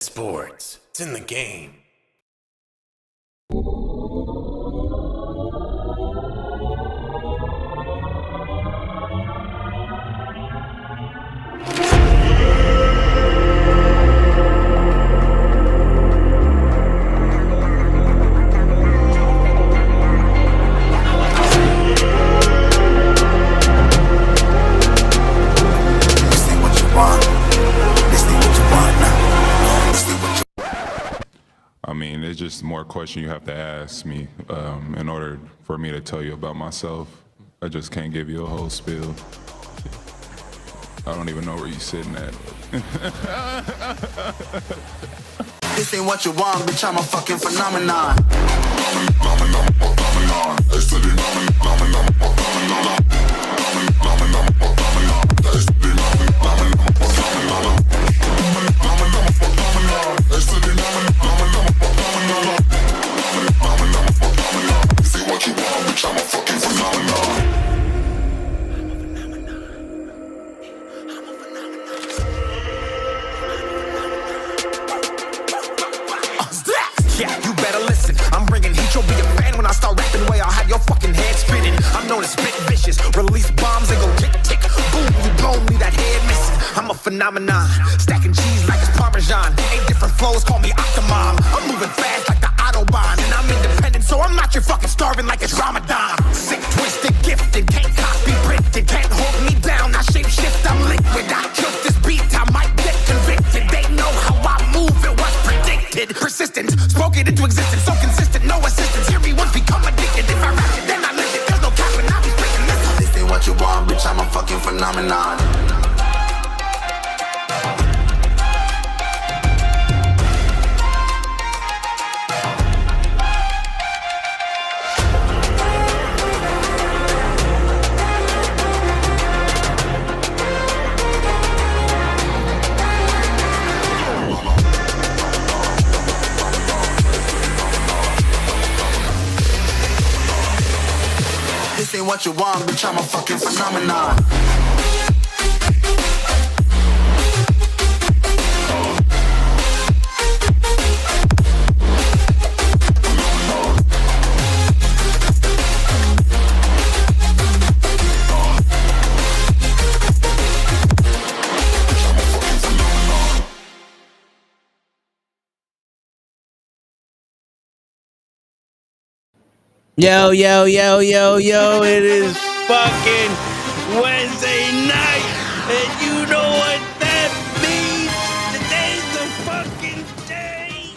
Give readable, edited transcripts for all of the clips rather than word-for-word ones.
Sports. It's in the game. I mean, it's just more question you have to ask me in order for me to tell you about myself. I just can't give you a whole spiel. I don't even know where you're sitting at. This ain't what you want, bitch, I'm a fucking phenomenon. Yeah, you better listen. I'm bringing heat. You'll be a fan when I start rapping. Way I'll have your fucking head spinning. I'm known as spit vicious. Release bombs and go tick tick. Boom, you blow me that head missing. I'm a phenomenon. Stacking cheese like it's Parmesan. 8 different flows, call me Octomom. I'm moving fast like the Autobahn. And I'm independent, so I'm not your fucking starving like it's Ramadan. Sick, twisted, gifted. Can't copy, printed. Can't hold me down. I shape shift, I'm liquid. I killed this beat, I might get convicted. They know how I move, it was predicted. Persistent, spoke it into existence. So consistent, no assistance. Hear me once, become addicted. If I rap it, then I live it. There's no capping, I'll be speaking this. This ain't what you want, bitch, I'm a fucking phenomenon. This ain't what you want, bitch, I'm a fucking phenomenon. Yo, it is fucking Wednesday night, and you know what that means. Today's the fucking day.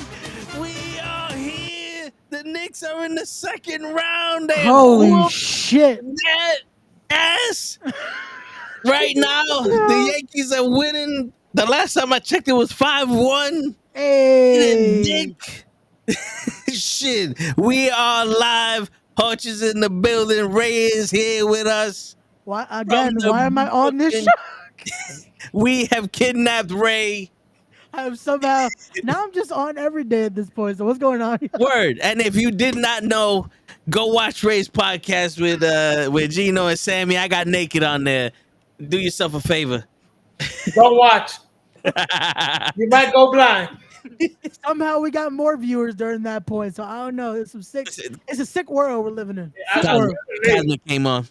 We are here. The Knicks are in the second round. They Holy whooped shit. that ass. Right now, the Yankees are winning. The last time I checked, it was 5-1. Hey. Dick. Shit, we are live. Hutch is in the building. Ray is here with us. Why am I on this show? We have kidnapped Ray. I'm somehow now I'm just on every day at this point. So what's going on here? Word. And if you did not know, go watch Ray's podcast with Gino and Sammy. I got naked on there. Do yourself a favor. Don't watch. You might go blind. Somehow we got more viewers during that point. So I don't know. It's a sick world we're living in. Sick world. Cosmic came on.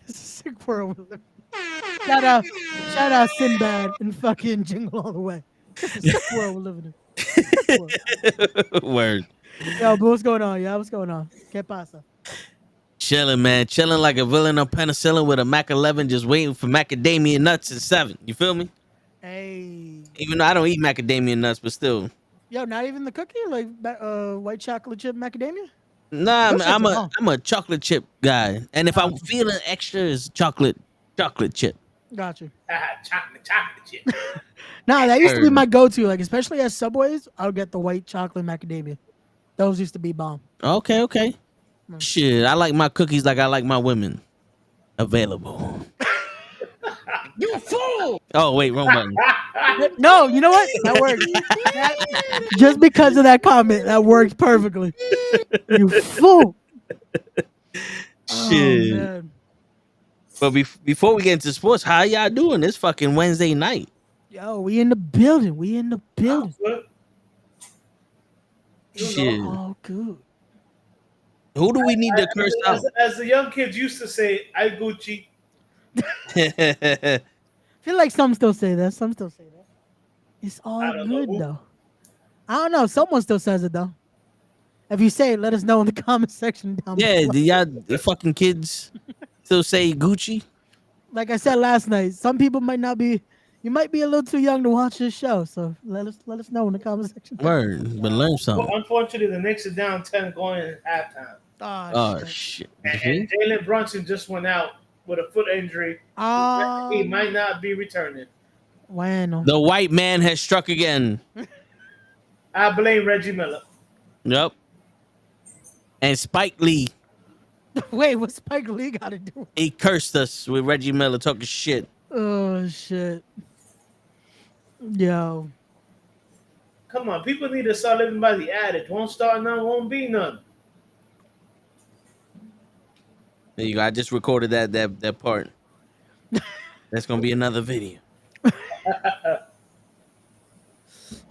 It's a sick world we're living in. Shout out Sinbad and fucking Jingle All the Way. It's a sick world we're living in. Sick world. Word. Yo, but what's going on? Yeah, what's going on? ¿Qué pasa? Chilling, man. Chilling like a villain on penicillin with a Mac 11, just waiting for macadamia nuts and 7. You feel me? Hey. Even though I don't eat macadamia nuts, but still. Yo, not even the cookie? Like white chocolate chip macadamia? Nah, Those I'm shits are a I'm a chocolate chip guy. And if I'm feeling extra, it's chocolate chip. Got you. Chocolate chip. Nah, that used to be my go-to. Like, especially at Subways, I would get the white chocolate macadamia. Those used to be bomb. Okay. Shit, I like my cookies like I like my women. Available. You fool! Oh, wait, wrong button. No, you know what? That works. Just because of that comment, that works perfectly. You fool. Shit. Man. But before we get into sports, how y'all doing this fucking Wednesday night? Yo, we in the building. We in the building. Good. You Shit. know, Oh, good. Who do we need to curse out? as the young kids used to say, "I Gucci." I feel like some still say that. Some still say that. It's all I don't know good who. though. I don't know. Someone still says it though. If you say it, let us know in the comment section down Yeah, below. do y'all the fucking kids still say Gucci? Like I said last night, some people might not be. You might be a little too young to watch this show, so let us know in the comment section. Word, but learn Well, something. unfortunately, the Knicks are down 10 going in halftime, Oh, Oh shit. shit. and Jalen Brunson just went out with a foot injury. He might not be returning. Bueno. The white man has struck again. I blame Reggie Miller. Yep. And Spike Lee, Wait, what Spike Lee got to do? he cursed us with Reggie Miller talking shit. Oh shit. Yo. Come on, people need to start living by the adage: won't start none, won't be none. There you go. I just recorded that part. That's gonna be another video.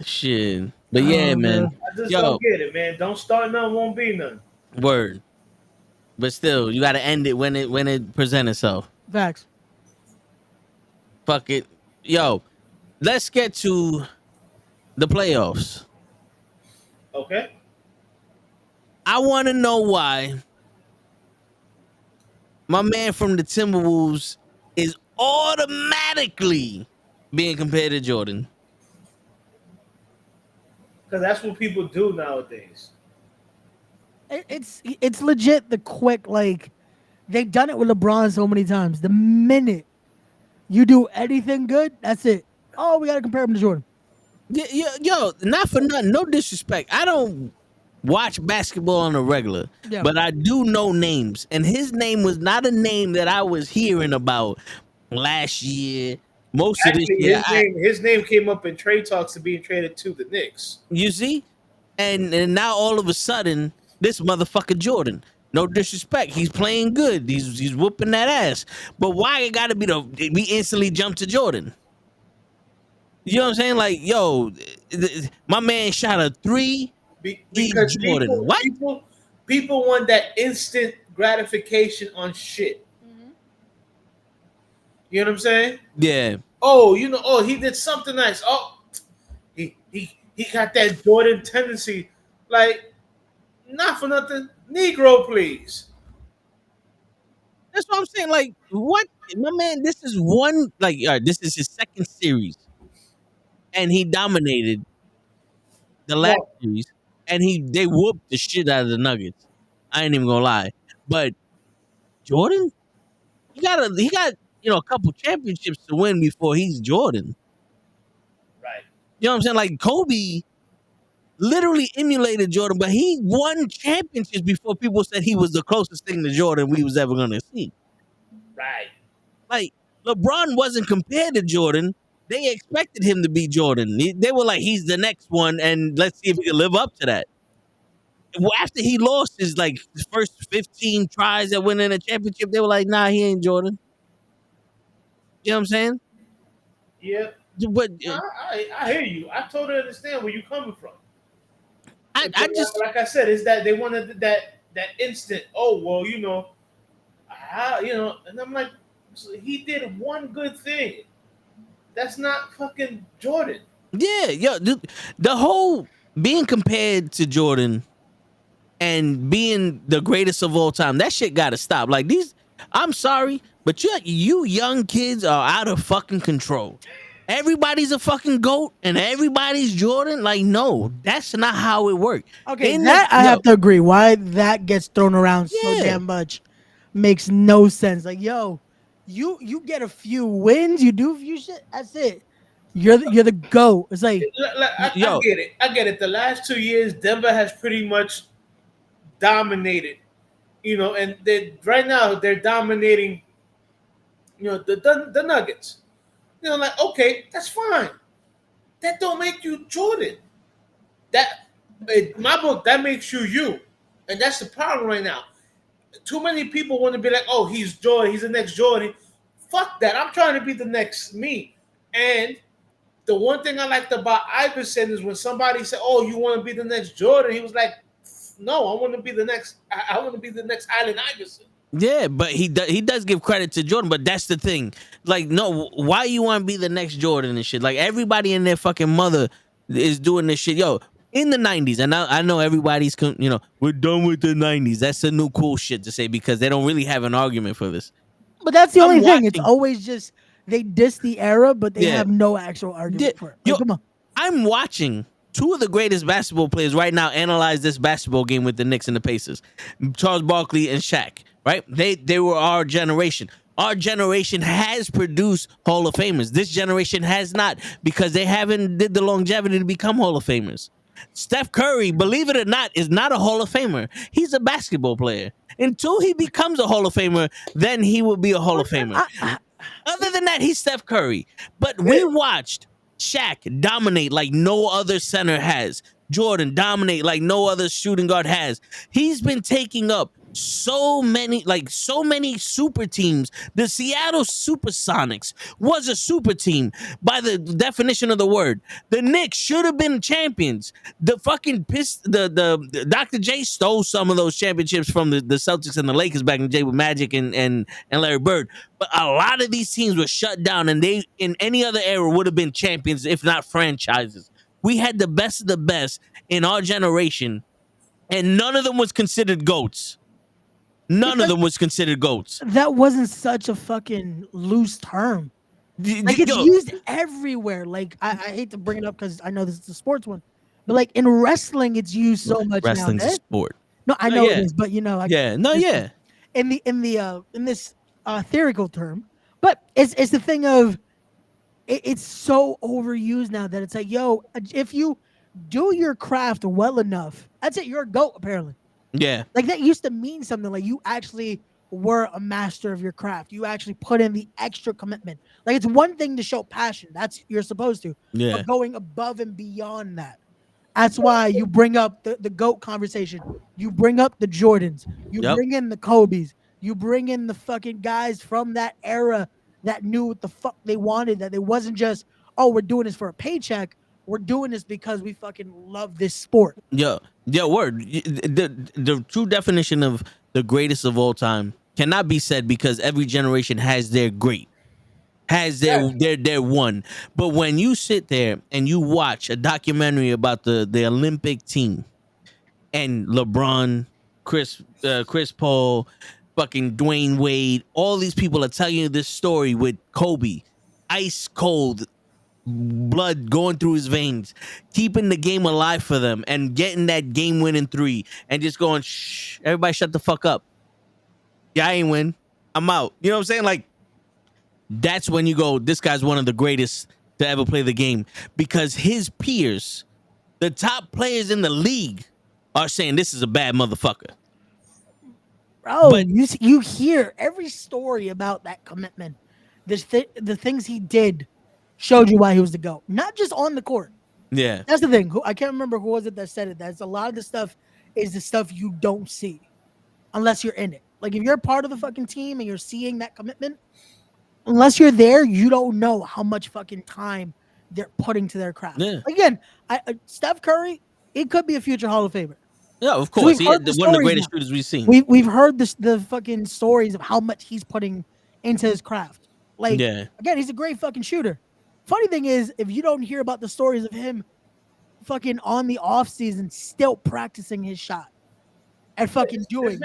Shit. But yeah, Oh, man. I just Yo, don't get it, man. Don't start none, won't be none. word. But still, you gotta end it when it presents itself. Facts. Fuck it. Yo, let's get to the playoffs. Okay. I want to know why my man from the Timberwolves is automatically being compared to Jordan. Because that's what people do nowadays. It's legit the quick, like they've done it with LeBron so many times. The minute you do anything good, that's it. Oh, we gotta compare him to Jordan. Yo, not for nothing, no disrespect. I don't watch basketball on a regular, Yeah. but I do know names, and his name was not a name that I was hearing about last year. Most of this Actually, year, his name came up in trade talks to being traded to the Knicks. you see, and now all of a sudden, this motherfucker Jordan. No disrespect, he's playing good. He's whooping that ass. But why it got to be we instantly jump to Jordan? You know what I'm saying? Like, yo, my man shot a 3. Because Jordan. What? people want that instant gratification on shit. You know what I'm saying? Yeah. Oh, he did something nice. Oh, he got that Jordan tendency. Like, not for nothing. Negro, please. That's what I'm saying. Like, what? My man, this is this is his second series. And he dominated the last series. And they whooped the shit out of the Nuggets. I ain't even gonna lie. But Jordan, he got a couple championships to win before he's Jordan. Right. You know what I'm saying? Like Kobe literally emulated Jordan, but he won championships before people said he was the closest thing to Jordan we was ever gonna see. Right. Like LeBron wasn't compared to Jordan. They expected him to be Jordan. They were like, he's the next one, and let's see if he can live up to that. Well, after he lost his first 15 tries at winning a championship, they were like, nah, he ain't Jordan. You know what I'm saying? Yeah. But I hear you. I totally understand where you're coming from. I just like I said, is that they wanted that instant. Oh well, and I'm like, so he did one good thing. That's not fucking Jordan. yeah, yo, the whole being compared to Jordan and being the greatest of all time, that shit gotta stop. Like I'm sorry, but you young kids are out of fucking control. Everybody's a fucking GOAT and everybody's Jordan. Like, no, that's not how it works. Okay, I have to agree. Why that gets thrown around so Yeah. damn much makes no sense. Like, yo, you get a few wins, you do a few shit, that's it. You're the GOAT. It's like, I get it. I get it. The last 2 years, Denver has pretty much dominated. And right now they're dominating. The Nuggets. Like, okay, that's fine. That don't make you Jordan. That in my book, that makes you. And that's the problem right now. Too many people want to be like, oh, he's Jordan, he's the next Jordan. Fuck that. I'm trying to be the next me. And the one thing I liked about Iverson is when somebody said, "Oh, you want to be the next Jordan?" He was like, "No, I want to be the next. I want to be the next Allen Iverson." Yeah, but he does give credit to Jordan, but that's the thing. Like, no, why you want to be the next Jordan and shit? Like, everybody and their fucking mother is doing this shit. Yo, in the 90s, and I know everybody's, we're done with the 90s. That's the new cool shit to say because they don't really have an argument for this. But that's the I'm only thing. It's watching- always just they diss the era, but they Yeah. have no actual argument for it. Like, Yo, come on. I'm watching two of the greatest basketball players right now analyze this basketball game with the Knicks and the Pacers. Charles Barkley and Shaq, right? They were our generation. Our generation has produced Hall of Famers. This generation has not because they haven't did the longevity to become Hall of Famers. Steph Curry, believe it or not, is not a Hall of Famer. He's a basketball player. Until he becomes a Hall of Famer, then he will be a Hall of Famer. Other than that, he's Steph Curry. But we watched Shaq dominate like no other center has. Jordan dominate like no other shooting guard has. He's been taking up so many super teams. The Seattle Supersonics was a super team by the definition of the word. The Knicks should have been champions. The fucking the Dr. J stole some of those championships from the Celtics and the Lakers back in the day with Magic and Larry Bird. But a lot of these teams were shut down, and they in any other era would have been champions, if not franchises. We had the best of the best in our generation, and none of them was considered GOATs. None of them was considered GOATs. That wasn't such a fucking loose term. Like, it's used everywhere. Like, I hate to bring it up because I know this is a sports one, but like in wrestling, it's used so much. Wrestling's a nowadays. sport. No, I know it is, but in this theoretical term, but it's the thing of it's so overused now that it's like, yo, if you do your craft well enough, that's it. You're a GOAT, apparently. Yeah. Like, that used to mean something. Like, you actually were a master of your craft. You actually put in the extra commitment. Like, it's one thing to show passion. That's you're supposed to. Yeah. But going above and beyond that. That's why you bring up the GOAT conversation. You bring up the Jordans. You bring in the Kobes. You bring in the fucking guys from that era that knew what the fuck they wanted. That it wasn't just, oh, we're doing this for a paycheck. We're doing this because we fucking love this sport. Yeah, word. The true definition of the greatest of all time cannot be said because every generation has their great, has their one. But when you sit there and you watch a documentary about the Olympic team and LeBron, Chris Paul, fucking Dwayne Wade, all these people are telling you this story with Kobe, ice cold, blood going through his veins, keeping the game alive for them and getting that game winning 3 and just going, shh, everybody shut the fuck up. Yeah, I ain't win. I'm out. You know what I'm saying? Like, that's when you go, this guy's one of the greatest to ever play the game because his peers, the top players in the league, are saying this is a bad motherfucker. Bro, but you hear every story about that commitment. The things he did showed you why he was the GOAT. Not just on the court. Yeah. That's the thing. I can't remember who was it that said it. That's a lot of the stuff is the stuff you don't see unless you're in it. Like, if you're part of the fucking team and you're seeing that commitment, unless you're there, you don't know how much fucking time they're putting to their craft. Yeah. Again, Steph Curry, it could be a future Hall of Famer. Yeah, of course. So one of the greatest shooters we've seen. We've heard the fucking stories of how much he's putting into his craft. Like, again, he's a great fucking shooter. Funny thing is, if you don't hear about the stories of him fucking on the off season still practicing his shot and fucking doing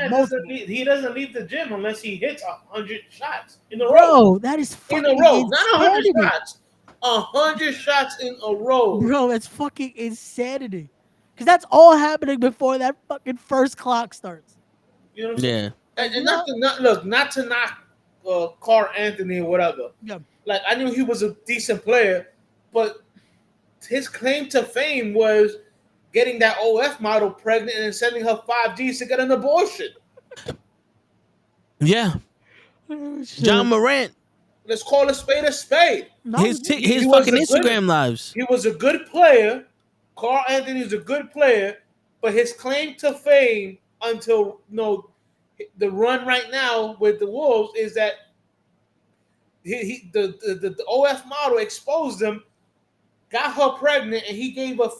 he doesn't leave the gym unless he hits 100 shots in a row. Bro, that is fucking in a row, insanity. not 100 shots. 100 shots in a row. Bro, that's fucking insanity. Because that's all happening before that fucking first clock starts. You know what I'm saying? And not to knock Carl Anthony or whatever. Yeah. Like, I knew he was a decent player, but his claim to fame was getting that OF model pregnant and sending her 5Gs to get an abortion. Yeah. John Morant. Let's call a spade a spade. His fucking Instagram lives. He was a good player. Carl Anthony is a good player, but his claim to fame until the run right now with the Wolves is that the OF model exposed him got her pregnant, and he gave her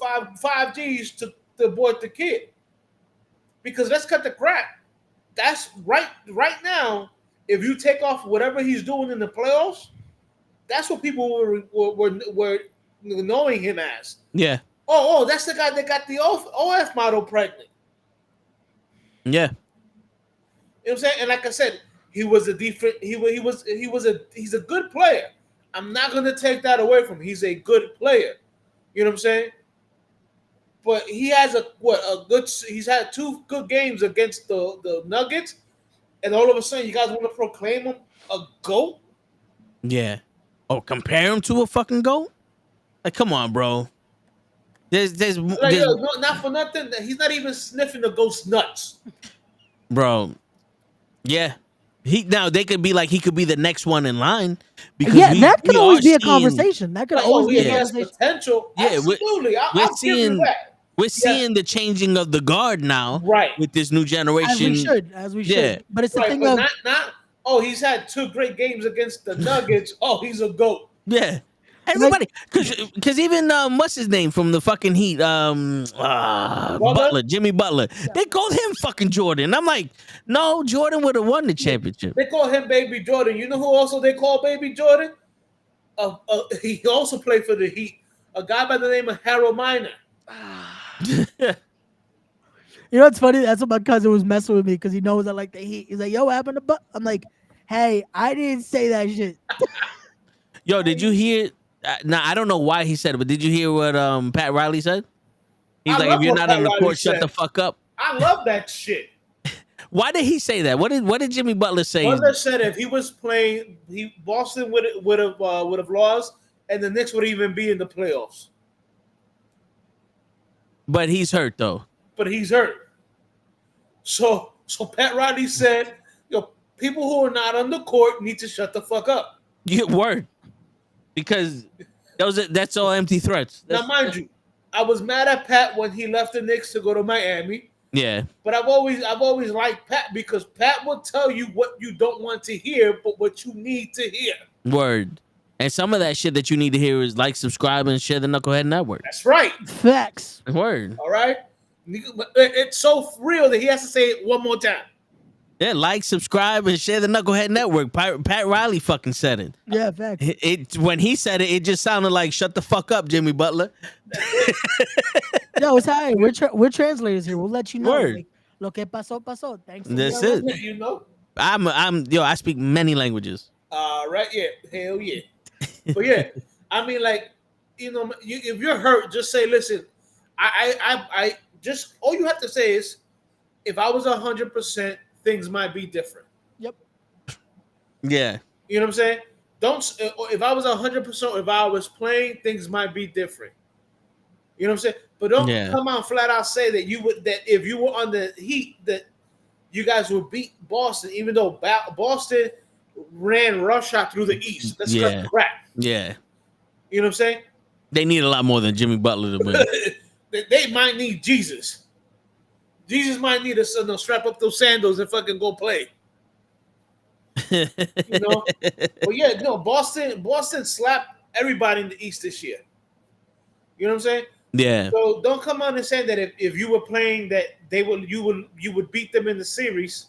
five G's to abort the kid. Because let's cut the crap. That's right now. If you take off whatever he's doing in the playoffs, that's what people were knowing him as. Yeah. Oh, that's the guy that got the OF model pregnant. Yeah. You know what I'm saying? And like I said, he was a different. He's a good player. I'm not gonna take that away from him. He's a good player. You know what I'm saying? But he has he's had 2 good games against the Nuggets, and all of a sudden you guys want to proclaim him a GOAT? Yeah. Oh, compare him to a fucking GOAT? Like, come on, bro. There's not for nothing. He's not even sniffing the GOAT's nuts. Bro. Yeah. They could be like he could be the next one in line because that could always be a seeing, conversation. That could always be a he has conversation. potential. Yeah, absolutely. I'll give you that. We're seeing the changing of the guard now, right? With this new generation, as we should. Yeah. But it's the thing of not. Oh, he's had 2 great games against the Nuggets. Oh, he's a GOAT. Yeah. Everybody, because even what's his name from the fucking Heat, Butler, Jimmy Butler, they called him fucking Jordan. I'm like, no, Jordan would have won the championship. They call him Baby Jordan. You know who also they call Baby Jordan? He also played for the Heat. A guy by the name of Harold Miner. You know what's funny? That's what my cousin was messing with me because he knows I like the Heat. He's like, "Yo, what happened to Butt?" I'm like, "Hey, I didn't say that shit." Yo, did you hear? Now I don't know why he said it, but did you hear what Pat Riley said? He's like, if you're not on the court, shut the fuck up. I love that shit. Why did he say that? What did Jimmy Butler say? Butler said if he was playing, Boston would have lost, and the Knicks would even be in the playoffs. But he's hurt though. But he's hurt. So Pat Riley said, "Yo, people who are not on the court need to shut the fuck up." You word. Because that's all empty threats. Now, mind you, I was mad at Pat when he left the Knicks to go to Miami. Yeah. But I've always liked Pat because Pat will tell you what you don't want to hear, but what you need to hear. Word. And some of that shit that you need to hear is like, subscribe, and share the NuKKle HeDD Network. That's right. Facts. Word. All right. It's so real that he has to say it one more time. Yeah, like, subscribe, and share the NuKKle HeDD Network. Pat Riley fucking said it. Yeah, facts. When he said it, it just sounded like, shut the fuck up, Jimmy Butler. Yo, it's all right. We're translators here. We'll let you know. Word. Like, lo que pasó, pasó. Thanks. That's it. You know? I speak many languages. Right, yeah. Hell yeah. But yeah, I mean, like, you know, if you're hurt, just say, listen, I just, all you have to say is, if I was 100%, things might be different. Yep. Yeah. You know what I'm saying? If I was 100%, if I was playing, things might be different. You know what I'm saying? But don't come out flat out say that if you were on the Heat, that you guys would beat Boston, even though Boston ran roughshod through the East. That's crap. Yeah. You know what I'm saying? They need a lot more than Jimmy Butler to win. They might need Jesus. Jesus might need us to strap up those sandals and fucking go play. You know? But yeah, no, Boston slapped everybody in the East this year. You know what I'm saying? Yeah. So don't come on and say that if you were playing that you would beat them in the series,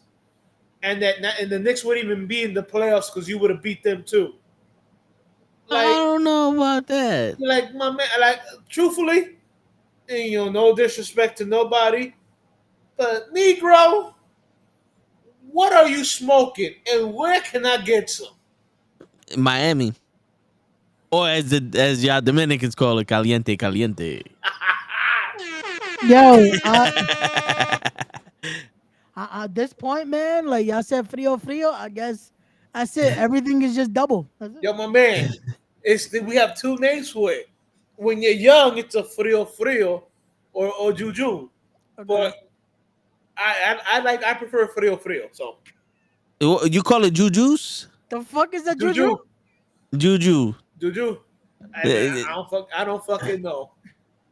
and the Knicks wouldn't even be in the playoffs because you would have beat them too. Like, I don't know about that. Like, my man, like, truthfully, and, you know, no disrespect to nobody, but Negro, what are you smoking, and where can I get some? Miami, or as y'all Dominicans call it, caliente, caliente. Yo, at this point, man, like y'all said, frío, frío. I guess that's it. Everything is just double. Yo, my man, we have 2 names for it. When you're young, it's a frío or juju. Okay. But I prefer frío. So you call it jujus? The fuck is that juju? Juju. I don't fucking know.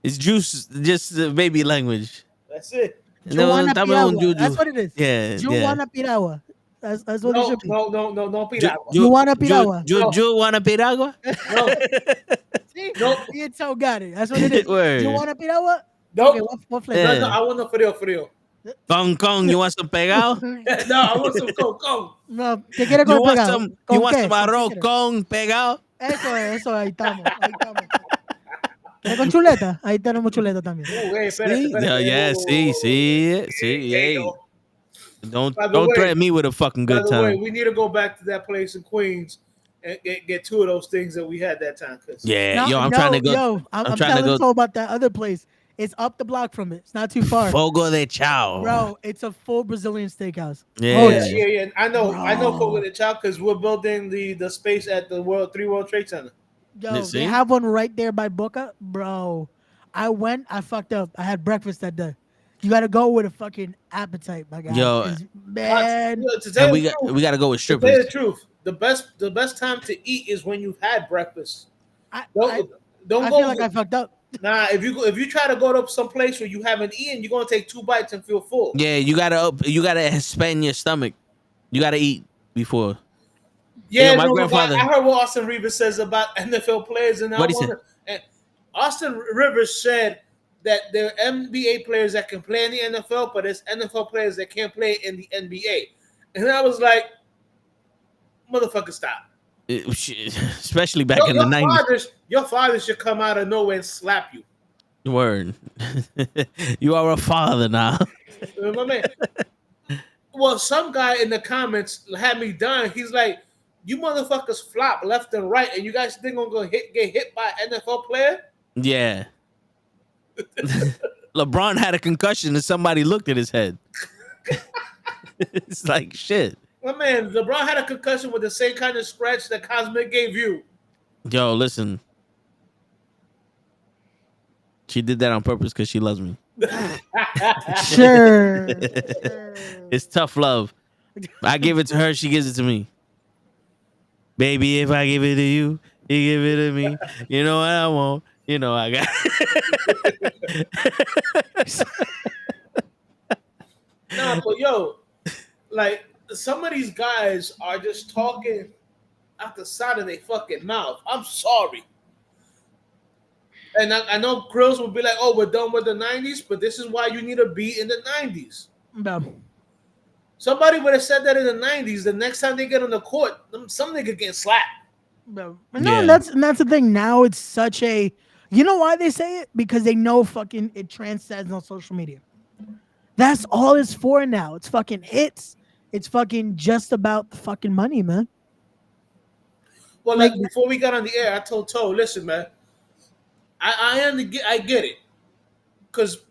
It's juice, just baby language. That's it. That's what it is. Yeah. Juana Piragua. That's what it should be. No, piragua. You want a piragua? You want a piragua? No, See, no, Ian got it. That's what it is. Word. You want a piragua? no. Okay, what flavor? Yeah. No, I want no frío. Con, you want some pegado? No, I want some con. No, ¿qué quiere con You want pegado? some ¿Con you want qué? some ¿Con qué arroz quiere? con pegado? Eso, ahí estamos. ¿Quiere con chuleta? Ahí tenemos chuleta también. See? Yeah, see, Hey, hey. yo. Don't By the way- threaten me with a fucking By good the way, time. we need to go back to that place in Queens and get two of those things that we had that time. Yeah, I'm trying to go. I'm trying to telling go. Toe about that other place. It's up the block from it. It's not too far. Fogo de Chao. Bro, it's a full Brazilian steakhouse. Yeah. Yeah. I know Bro. Fogo de Chao because we're building the space at the World Trade Center. Yo, Let's they see. have one right there by Boca. Bro, I fucked up. I had breakfast that day. You got to go with a fucking appetite, my guy. Yo, 'Cause, man. To tell And you the truth, we got to go with to tell you the strippers. truth, the best time to eat is when you've had breakfast. I Don't feel go. like I fucked up. Nah, if you try to go to some place where you haven't eaten, you're gonna take 2 bites and feel full. Yeah, you gotta expand your stomach. You gotta eat before. Yeah, my no, grandfather- I heard what Austin Rivers says about NFL players, and What'd he say? and Austin Rivers said that there are NBA players that can play in the NFL, but there's NFL players that can't play in the NBA. And I was like, motherfucker, stop. Especially back in the 90s. Your father should come out of nowhere and slap you. Word. You are a father now. My man. Well, some guy in the comments had me done. He's like, you motherfuckers flop left and right, and you guys think I'm gonna get hit by an NFL player? Yeah. LeBron had a concussion and somebody looked at his head. It's like shit. My man, LeBron had a concussion with the same kind of scratch that Cosmic gave you. Yo, listen. She did that on purpose because she loves me. Sure. It's tough love. I give it to her, she gives it to me. Baby, if I give it to you, you give it to me. You know what I want. You know I got. Nah, but yo, like some of these guys are just talking out the side of their fucking mouth. I'm sorry. And I know Grills will be like, oh, we're done with the 90s, but this is why you need to be in the 90s. Bro. Somebody would have said that in the 90s. The next time they get on the court, some nigga getting slapped. No, Yeah. that's the thing. Now it's such a, you know why they say it? Because they know fucking it transcends on social media. That's all it's for now. It's fucking hits. It's fucking just about the fucking money, man. Well, like before we got on the air, I told Toe, listen, man, I get it, because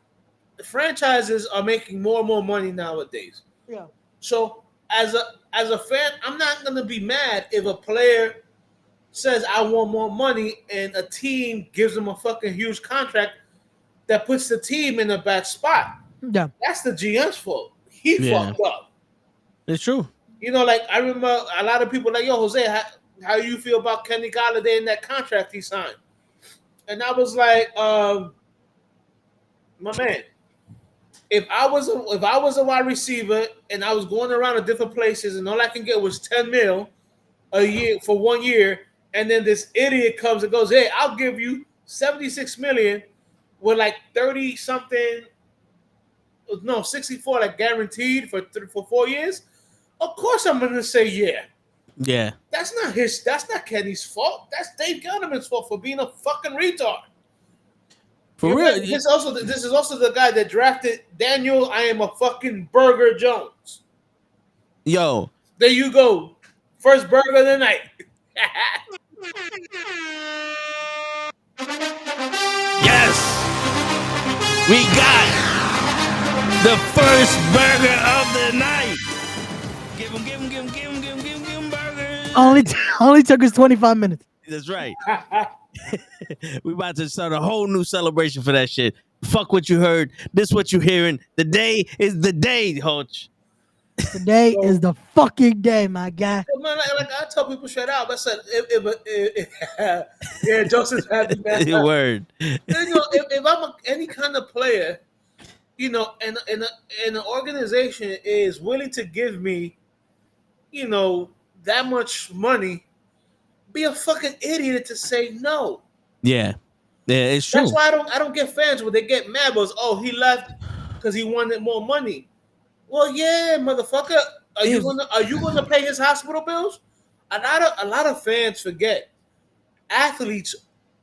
franchises are making more and more money nowadays. Yeah. So as a fan, I'm not gonna be mad if a player says I want more money and a team gives them a fucking huge contract that puts the team in a bad spot. Yeah. That's the GM's fault. He Yeah. fucked up. It's true. You know, like I remember a lot of people like, yo, Jose, how you feel about Kenny Galladay and that contract he signed? And I was like, my man, if I was a wide receiver and I was going around to different places and all I can get was 10 mil a year for 1 year, and then this idiot comes and goes, hey, I'll give you 76 million with like 30 something, no, 64 like guaranteed for 4 years. Of course I'm gonna say yeah. Yeah. That's not Kenny's fault. That's Dave Gettleman's fault for being a fucking retard. For You real. know, this is also the guy that drafted Daniel. I am a fucking Burger Jones. Yo. There you go, first burger of the night. Yes. We got the first burger of the night. Give him burgers. Only took us 25 minutes. That's right. We about to start a whole new celebration for that shit. Fuck what you heard. This what you hearing. The day is the day, Hodge. Today is the fucking day, my guy. Man, like I tell people straight out. I said, yeah, Joseph's happy, man. Word. You know, if I'm any kind of player, you know, and an organization is willing to give me that much money, be a fucking idiot to say no. Yeah, it's true. That's why I don't get fans when they get mad because he left because he wanted more money. Well, yeah, motherfucker. Are you gonna pay his hospital bills? A lot of fans forget athletes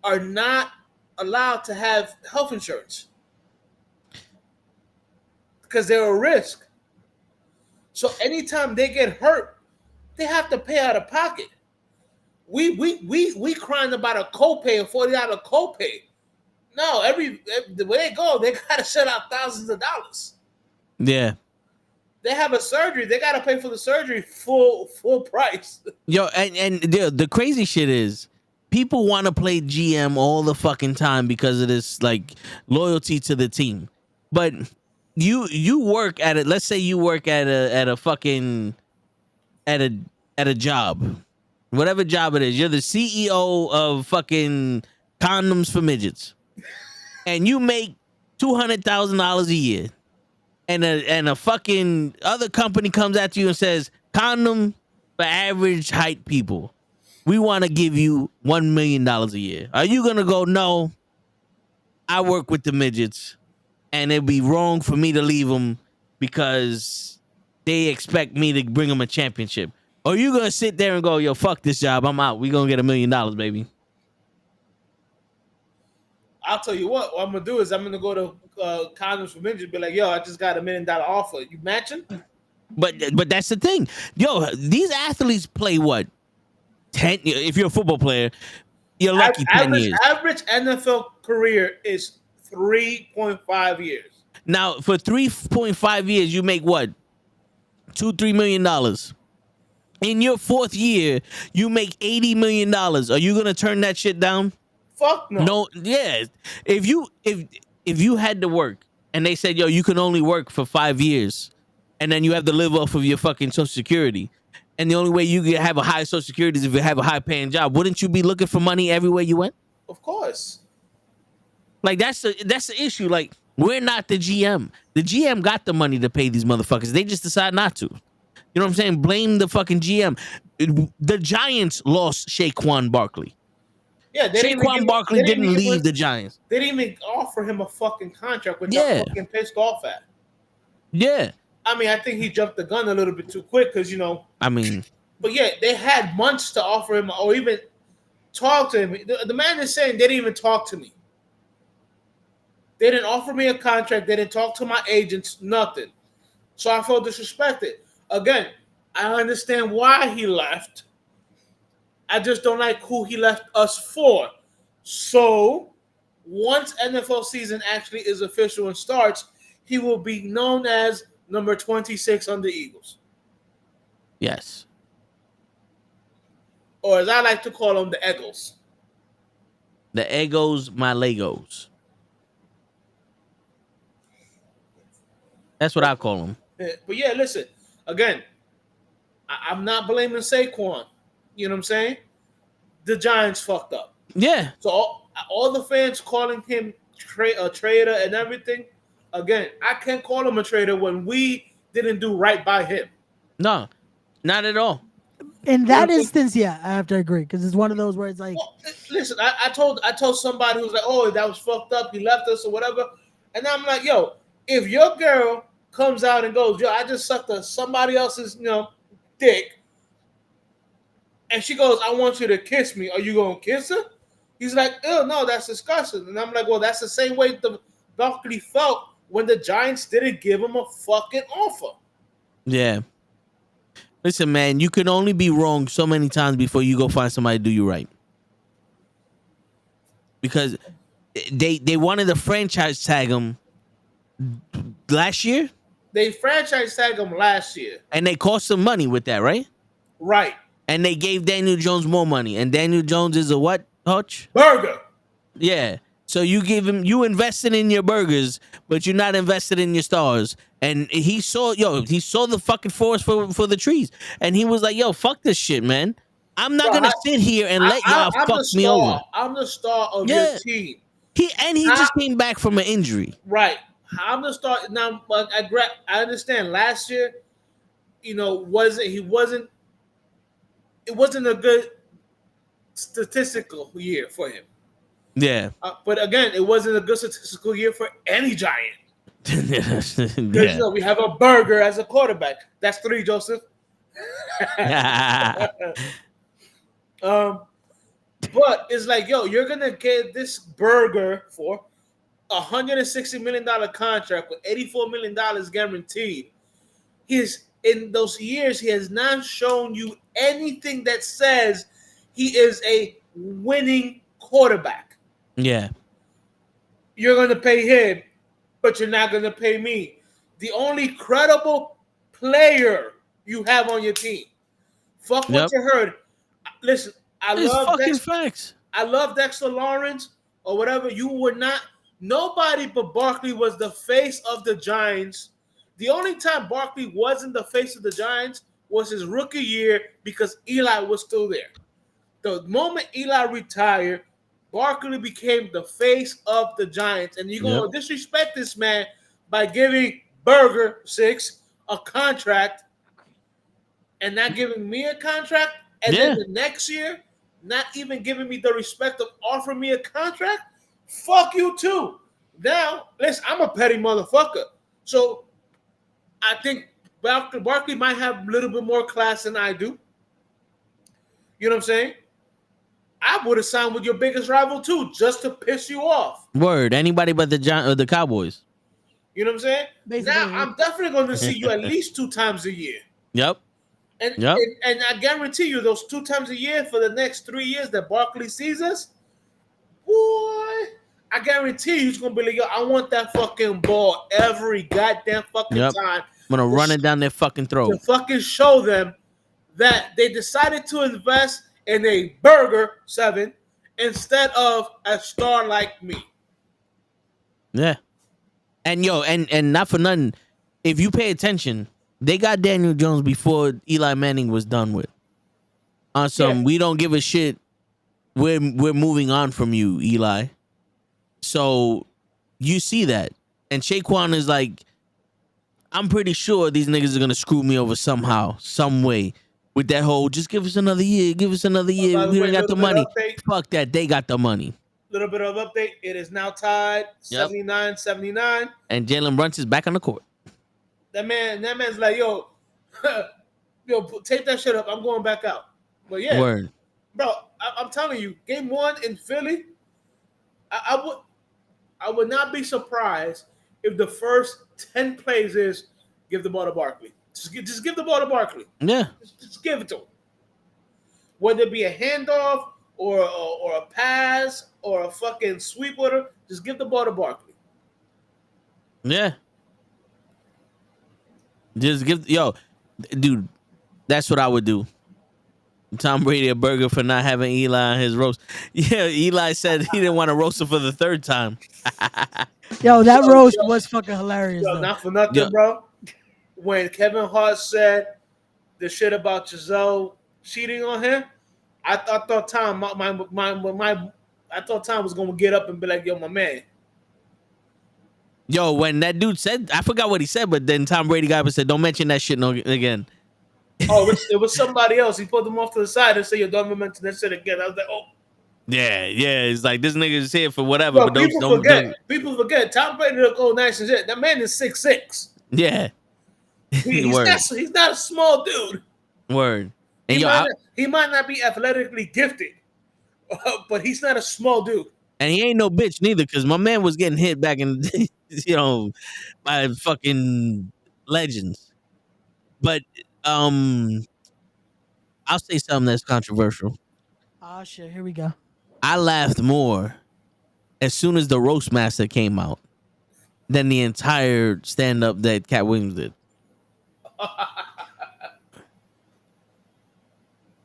are not allowed to have health insurance because they're a risk. So anytime they get hurt, they have to pay out of pocket. We crying about a copay, a $40 copay. No, the way they go, they gotta shell out thousands of dollars. Yeah. They have a surgery, they gotta pay for the surgery full price. Yo, and the crazy shit is people want to play GM all the fucking time because of this like loyalty to the team. But you work at it. Let's say you work at a fucking at a job. Whatever job it is. You're the CEO of fucking condoms for midgets. And you make $200,000 a year. And a fucking other company comes at you and says, condom for average height people. We want to give you $1 million a year. Are you going to go, no, I work with the midgets and it'd be wrong for me to leave them because they expect me to bring them a championship? Or are you going to sit there and go, yo, fuck this job, I'm out. We're going to get $1 million, baby. I'll tell you what I'm going to do is I'm going to go to condoms for midgets and be like, yo, I just got $1 million offer. You matching? But that's the thing. Yo, these athletes play what? 10, if you're a football player, you're lucky 10 years. Average NFL career is 3.5 years. Now, for 3.5 years, you make what? $2-3 million. In your fourth year, you make $80 million. Are you gonna turn that shit down? Fuck no. No, yeah. If you had to work and they said, yo, you can only work for 5 years, and then you have to live off of your fucking Social Security, and the only way you can have a high Social Security is if you have a high paying job, wouldn't you be looking for money everywhere you went? Of course. Like that's the issue. Like, we're not the GM. The GM got the money to pay these motherfuckers. They just decide not to. You know what I'm saying? Blame the fucking GM. The Giants lost Saquon Barkley. Yeah, Saquon Barkley didn't leave the Giants. They didn't even offer him a fucking contract, which I'm fucking pissed off at. Yeah. I mean, I think he jumped the gun a little bit too quick because, I mean. But yeah, they had months to offer him or even talk to him. The man is saying they didn't even talk to me. They didn't offer me a contract. They didn't talk to my agents, nothing. So I felt disrespected. Again, I understand why he left. I just don't like who he left us for. So once NFL season actually is official and starts, he will be known as number 26 on the Eagles. Yes. Or as I like to call them, the Eagles. The Egos, my Legos. That's what I call them. But yeah, listen, again, I'm not blaming Saquon. You know what I'm saying? The Giants fucked up. Yeah. So all the fans calling him a traitor and everything, again, I can't call him a traitor when we didn't do right by him. No, not at all. In that instance, yeah, I have to agree because it's one of those where it's like, well, listen, I told somebody who was like, oh, that was fucked up. He left us or whatever, and I'm like, yo, if your girl comes out and goes, yo, I just sucked somebody else's, dick, and she goes, I want you to kiss me. Are you gonna kiss her? He's like, oh no, that's disgusting. And I'm like, well, that's the same way the Barkley felt when the Giants didn't give him a fucking offer. Yeah. Listen, man, you can only be wrong so many times before you go find somebody to do you right. Because they wanted to franchise tag him last year. They franchise tagged him last year. And they cost some money with that, right? Right. And they gave Daniel Jones more money. And Daniel Jones is a what, Hutch? Burger. Yeah. So you invested in your burgers, but you're not invested in your stars. And he saw the fucking forest for the trees. And he was like, yo, fuck this shit, man. I'm not going to sit here and let y'all fuck me over. I'm the star of your team. He just came back from an injury. Right. I'm the star. Now, I understand last year, he wasn't it wasn't a good statistical year for him. Yeah. But again, it wasn't a good statistical year for any Giant. Because Yeah. we have a burger as a quarterback. That's 3, Joseph. But it's like, yo, you're gonna get this burger for $160 million contract with $84 million guaranteed. He's in those years, he has not shown you anything that says he is a winning quarterback. Yeah. You're gonna pay him, but you're not gonna pay me. The only credible player you have on your team. Fuck what you heard. Listen, I love Dexter Lawrence or whatever. You were not. Nobody but Barkley was the face of the Giants. The only time Barkley wasn't the face of the Giants was his rookie year because Eli was still there. The moment Eli retired, Barkley became the face of the Giants. And you're going to disrespect this man by giving Burger 6 a contract and not giving me a contract. And then the next year, not even giving me the respect of offering me a contract. Fuck you too. Now, listen, I'm a petty motherfucker. So I think Barkley might have a little bit more class than I do. You know what I'm saying? I would have signed with your biggest rival too, just to piss you off. Word. Anybody but the Cowboys. You know what I'm saying? Basically, now I'm definitely going to see you at least 2 times a year. Yep. And I guarantee you, those 2 times a year for the next 3 years that Barkley sees us, boy, I guarantee you he's going to be like, yo, I want that fucking ball every goddamn fucking time. I'm going to run it down their fucking throat. To fucking show them that they decided to invest in a burger 7 instead of a star like me. Yeah. And and not for nothing, if you pay attention, they got Daniel Jones before Eli Manning was done with. On some, we don't give a shit. We're moving on from you, Eli. So you see that. And Shaquan is like, I'm pretty sure these niggas are gonna screw me over somehow, some way. With that whole, just give us another year, give us another year. We don't got the money. Fuck that, they got the money. Little bit of update. It is now tied 79-79. And Jalen Brunson is back on the court. That man's like, yo, take that shit up. I'm going back out. But yeah, word, bro. I'm telling you, game 1 in Philly, I would not be surprised if the first 10 plays is give the ball to Barkley. Just give the ball to Barkley. Yeah, just give it to him. Whether it be a handoff or a pass or a fucking sweep order, just give the ball to Barkley. Yeah. Just give, dude, that's what I would do. Tom Brady a burger for not having Eli on his roast. Yeah, Eli said he didn't want to roast him for the 3rd time. That roast was fucking hilarious. Not for nothing, bro. When Kevin Hart said the shit about Giselle cheating on him, I thought Tom, I thought Tom was gonna get up and be like, "Yo, my man." Yo, when that dude said, I forgot what he said, but then Tom Brady got up and said, "Don't mention that shit again." Oh, it was somebody else. He put them off to the side and said, "Yo, don't mention that shit again." I was like, "Oh." Yeah. It's like this nigga is here for whatever, Bro, but don't. People forget. Tom Brady look old, nice and shit. That man is 6'6". Yeah. He's not a small dude. Word. And he might not be athletically gifted, but he's not a small dude. And he ain't no bitch neither, because my man was getting hit back in, by fucking legends. But I'll say something that's controversial. Oh shit, here we go. I laughed more as soon as the roast master came out than the entire stand up that Cat Williams did.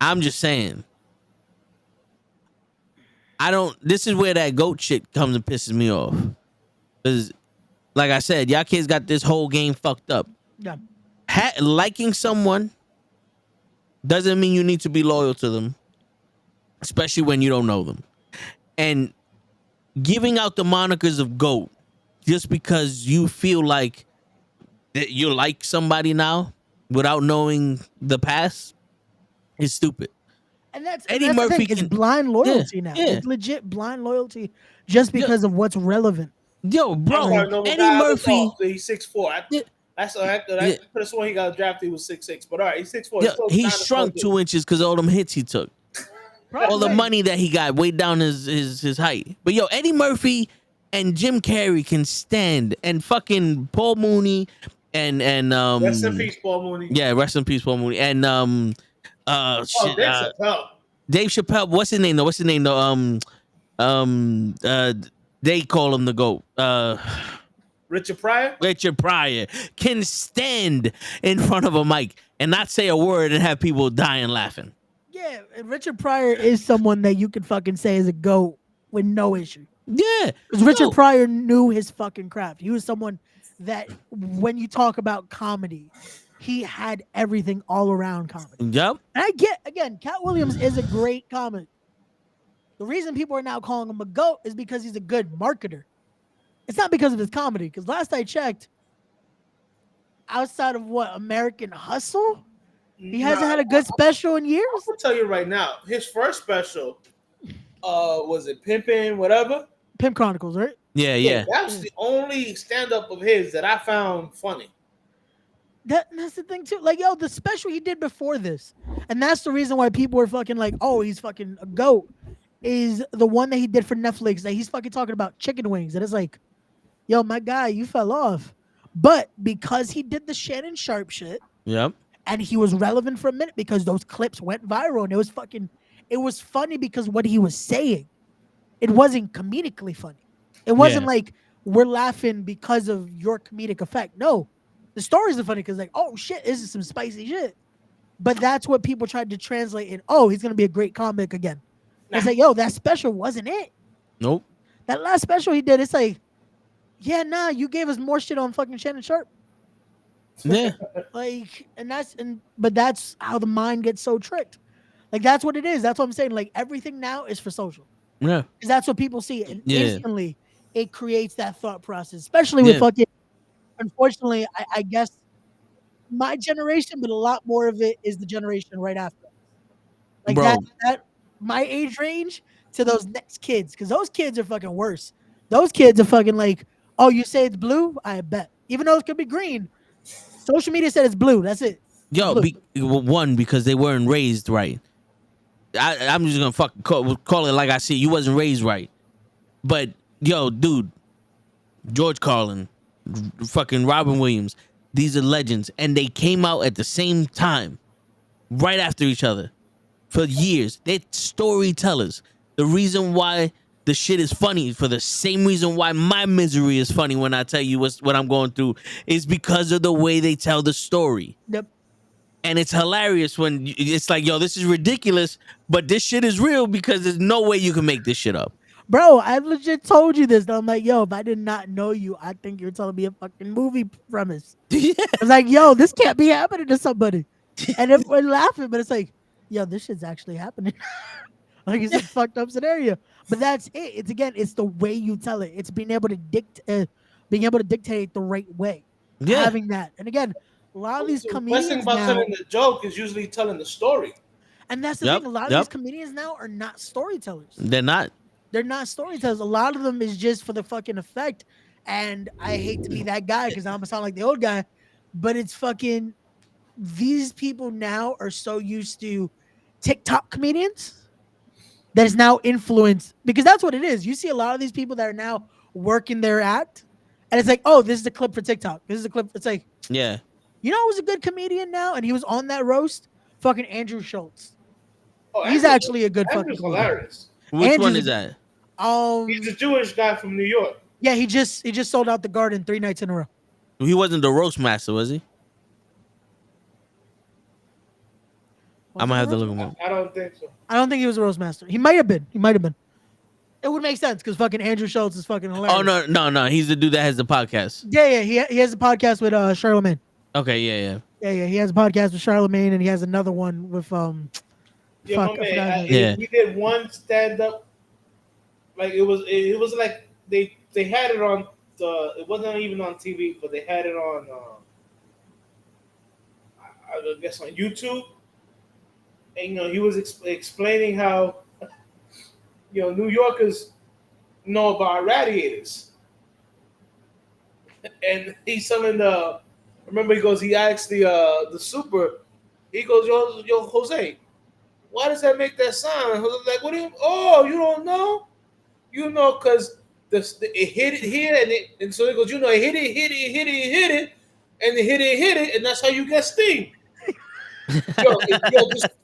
I'm just saying. This is where that GOAT shit comes and pisses me off. Because, like I said, y'all kids got this whole game fucked up. Yeah. Liking someone doesn't mean you need to be loyal to them, especially when you don't know them. And giving out the monikers of GOAT just because you feel like that you like somebody now without knowing the past is stupid. And that's Eddie the Murphy thing. It's can- blind loyalty now. yeah. It's legit blind loyalty just because of what's relevant. Yo, I'm bro, sorry, normal Eddie guy. I was Murphy. off. He's 6'4". Yeah. I Yeah. could have sworn he got drafted. He was 6'6". But all right, he's 6'4". Yo, Still he kind of shrunk still 2 inches because all them hits he took. All the Probably. money that he got weighed down his height. But yo, Eddie Murphy and Jim Carrey can stand, and fucking Paul Mooney and Rest in peace, Paul Mooney. yeah, rest in peace, Paul Mooney, and Oh, shit, Dave Chappelle. Dave Chappelle. What's his name though? They call him the GOAT. Richard Pryor. Richard Pryor can stand in front of a mic and not say a word and have people dying laughing. Yeah, and Richard Pryor is someone that you could fucking say is a GOAT with no issue. Yeah, Because Richard yo, Pryor knew his fucking craft. He was someone that, when you talk about comedy, he had everything all around comedy. Yep. And I get, again, Cat Williams is a great comic. The reason people are now calling him a GOAT is because he's a good marketer. It's not because of his comedy. Because last I checked, outside of American Hustle, he hasn't had a good special in years. I'm gonna tell you right now, his first special, was it Pimpin' whatever? Pimp Chronicles, right? Yeah. That was the only stand-up of his that I found funny. That's the thing too. Like, yo, the special he did before this, and that's the reason why people were fucking like, oh, he's fucking a GOAT, is the one that he did for Netflix that he's fucking talking about chicken wings. And it's like, yo, my guy, you fell off. But because he did the Shannon Sharp shit, Yep. and he was relevant for a minute because those clips went viral, and it was funny because what he was saying, it wasn't comedically funny. It wasn't like we're laughing because of your comedic effect. No, the stories are funny because like, oh shit, this is some spicy shit. But that's what people tried to translate in. Oh, he's gonna be a great comic again. It's like, yo, that special wasn't it. Nope. That last special he did, it's like, yeah, nah, you gave us more shit on fucking Shannon Sharp. Yeah. Like, but that's how the mind gets so tricked. Like, that's what it is. That's what I'm saying. Like, everything now is for social. Yeah. Because that's what people see. And Yeah. instantly it creates that thought process, especially with fucking, unfortunately, I guess my generation, but a lot more of it is the generation right after. Like Bro. that my age range to those next kids, because those kids are fucking worse. Those kids are fucking like, oh, you say it's blue? I bet. Even though it could be green. Social media said it's blue. That's it. Yo, one, because they weren't raised right. I'm just gonna fucking call it like I see. You wasn't raised right. But yo, dude, George Carlin, fucking Robin Williams, these are legends, and they came out at the same time, right after each other, for years. They're storytellers. The reason why the shit is funny, for the same reason why my misery is funny when I tell you what I'm going through, is because of the way they tell the story. Yep. And it's hilarious when it's like, yo, this is ridiculous, but this shit is real because there's no way you can make this shit up. Bro, I legit told you this. I'm like, yo, if I did not know you, I think you're telling me a fucking movie premise. Yeah. I was like, yo, this can't be happening to somebody. And if we're laughing, but it's like, yo, this shit's actually happening. Like, it's a fucked up scenario. But that's it. It's the way you tell it. It's being able to dictate the right way. Yeah. Having that. And again, a lot of these The best comedians thing about now, telling the joke is usually telling the story. and that's the Yep, thing, a lot of these comedians now are not storytellers. They're not. They're not storytellers. A lot of them is just for the fucking effect. And I hate to be that guy because I'm gonna sound like the old guy, but it's fucking, these people now are so used to TikTok comedians that is now influenced, because that's what it is. You see a lot of these people that are now working their act, and it's like, oh, this is a clip for TikTok. This is a clip. It's like, Yeah. you know who's a good comedian now, and he was on that roast? Fucking Andrew Schultz. Oh, He's actually a good fucking Andrew's comedian. hilarious. Which Andrew's one a- is that? He's the Jewish guy from New York. Yeah, he just sold out the Garden 3 nights in a row. He wasn't the roast master, was he? I might have to look him up. I don't think so. I don't think he was a roast master. He might have been. It would make sense because fucking Andrew Schultz is fucking hilarious. Oh no. He's the dude that has the podcast. Yeah. He has a podcast with Charlemagne. Okay, yeah. Yeah. He has a podcast with Charlemagne, and he has another one with Yeah, fuck, my I forgot man. his name. Yeah. He did one stand up. Like it was like they had it on the. It wasn't even on TV, but they had it on. I guess on YouTube. and he was explaining how New Yorkers know about radiators, and he's telling remember he asked the super, he goes, yo Jose, why does that make that sound? And Jose's like, what do you? Oh, you don't know? Because it hit it here, and so he goes, it hit it, and it hit it, and that's how you get steam.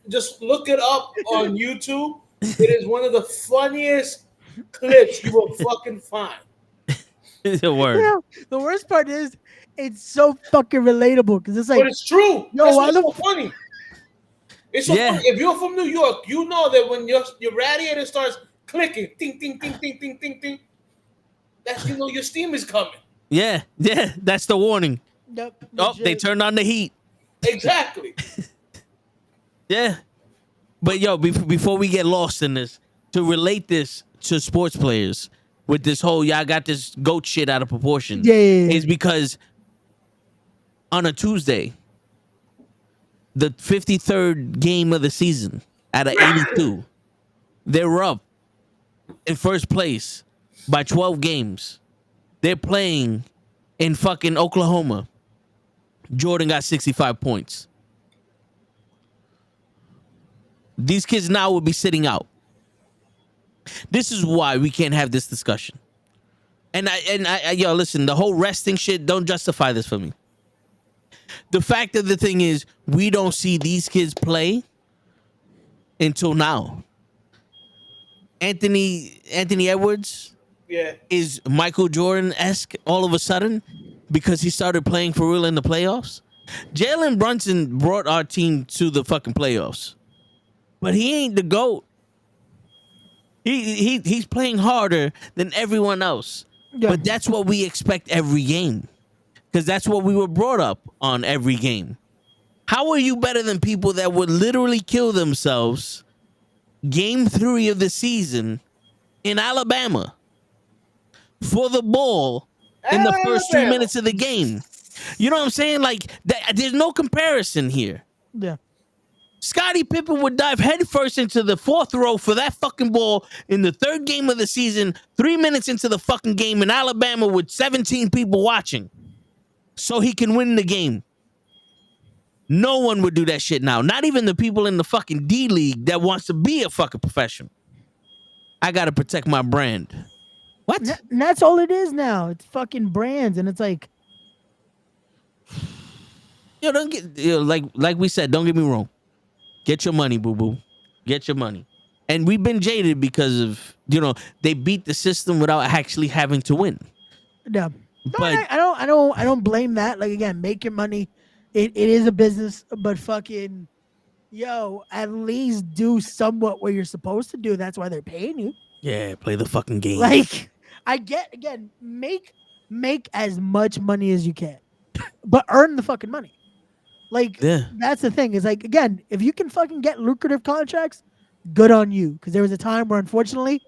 Just look it up on YouTube. It is one of the funniest clips you will fucking find. The word. Yeah, the worst part is it's so fucking relatable because it's like, but it's true. That's what's so funny. It's so funny. If you're from New York, you know that when your radiator starts clicking, ting, ting, ting, ting, ting, ting, ting, that's your steam is coming. Yeah, that's the warning. Yep, they turned on the heat. Exactly. Yeah. But before we get lost in this, to relate this to sports players with this whole y'all got this GOAT shit out of proportion. Yeah. Is because on a Tuesday, the 53rd game of the season out of 82, they were up in first place by 12 games. They're playing in fucking Oklahoma. Jordan got 65 points. These kids now would be sitting out. This is why we can't have this discussion. And I listen, the whole resting shit don't justify this for me. The fact of the thing is, we don't see these kids play until now. Anthony Edwards is Michael Jordan-esque all of a sudden because he started playing for real in the playoffs. Jalen Brunson brought our team to the fucking playoffs. But he ain't the GOAT. He's playing harder than everyone else. Yeah. But that's what we expect every game. Because that's what we were brought up on every game. How are you better than people that would literally kill themselves game 3 of the season in Alabama for the ball in the first 2 minutes of the game? You know what I'm saying? Like, there's no comparison here. Yeah. Scottie Pippen would dive headfirst into the 4th row for that fucking ball in the 3rd game of the season, 3 minutes into the fucking game in Alabama with 17 people watching so he can win the game. No one would do that shit now. Not even the people in the fucking D League that wants to be a fucking professional. I got to protect my brand. What? And that's all it is now. It's fucking brands. And it's like, don't get, like we said, don't get me wrong. Get your money, boo-boo. Get your money. And we've been jaded because of, they beat the system without actually having to win. Yeah. But I don't blame that. Like, again, make your money. It is a business, but fucking, at least do somewhat what you're supposed to do. That's why they're paying you. Yeah, play the fucking game. Like, make as much money as you can, but earn the fucking money. Like, that's the thing. Is like, again, if you can fucking get lucrative contracts, good on you. Because there was a time where, unfortunately,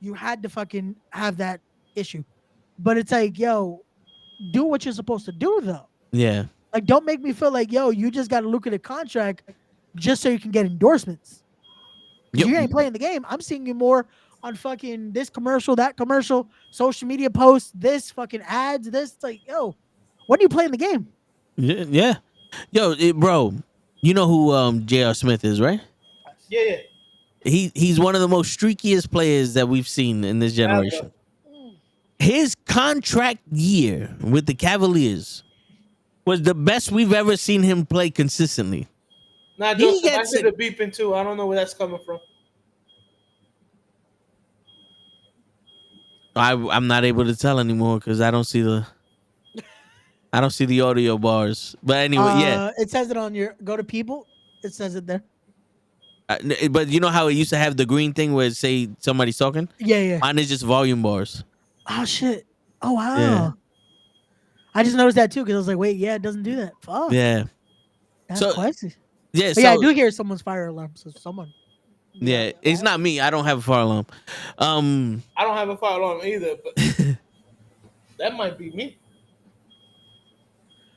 you had to fucking have that issue. But it's like, do what you're supposed to do, though. Yeah. Like, don't make me feel like, you just got a lucrative contract just so you can get endorsements. Yep. You ain't playing the game. I'm seeing you more on fucking this commercial, that commercial, social media posts, this fucking ads, this. It's like, when are you playing the game? Yeah. Bro, you know who J.R. Smith is, right? Yeah. He's one of the most streakiest players that we've seen in this generation. His contract year with the Cavaliers was the best we've ever seen him play consistently. Nah, Joseph, I did the beeping too. I don't know where that's coming from. I'm not able to tell anymore because I don't see the audio bars. But anyway, it says it on your go to people. It says it there. But you know how it used to have the green thing where it say somebody's talking? Yeah. Mine is just volume bars. Oh shit! Oh wow! Yeah. I just noticed that too because I was like, wait, it doesn't do that. Fuck. Yeah. That's crazy. Yeah. I do hear someone's fire alarm. So someone. Yeah, it's not me. I don't have a fire alarm. I don't have a fire alarm either, but that might be me.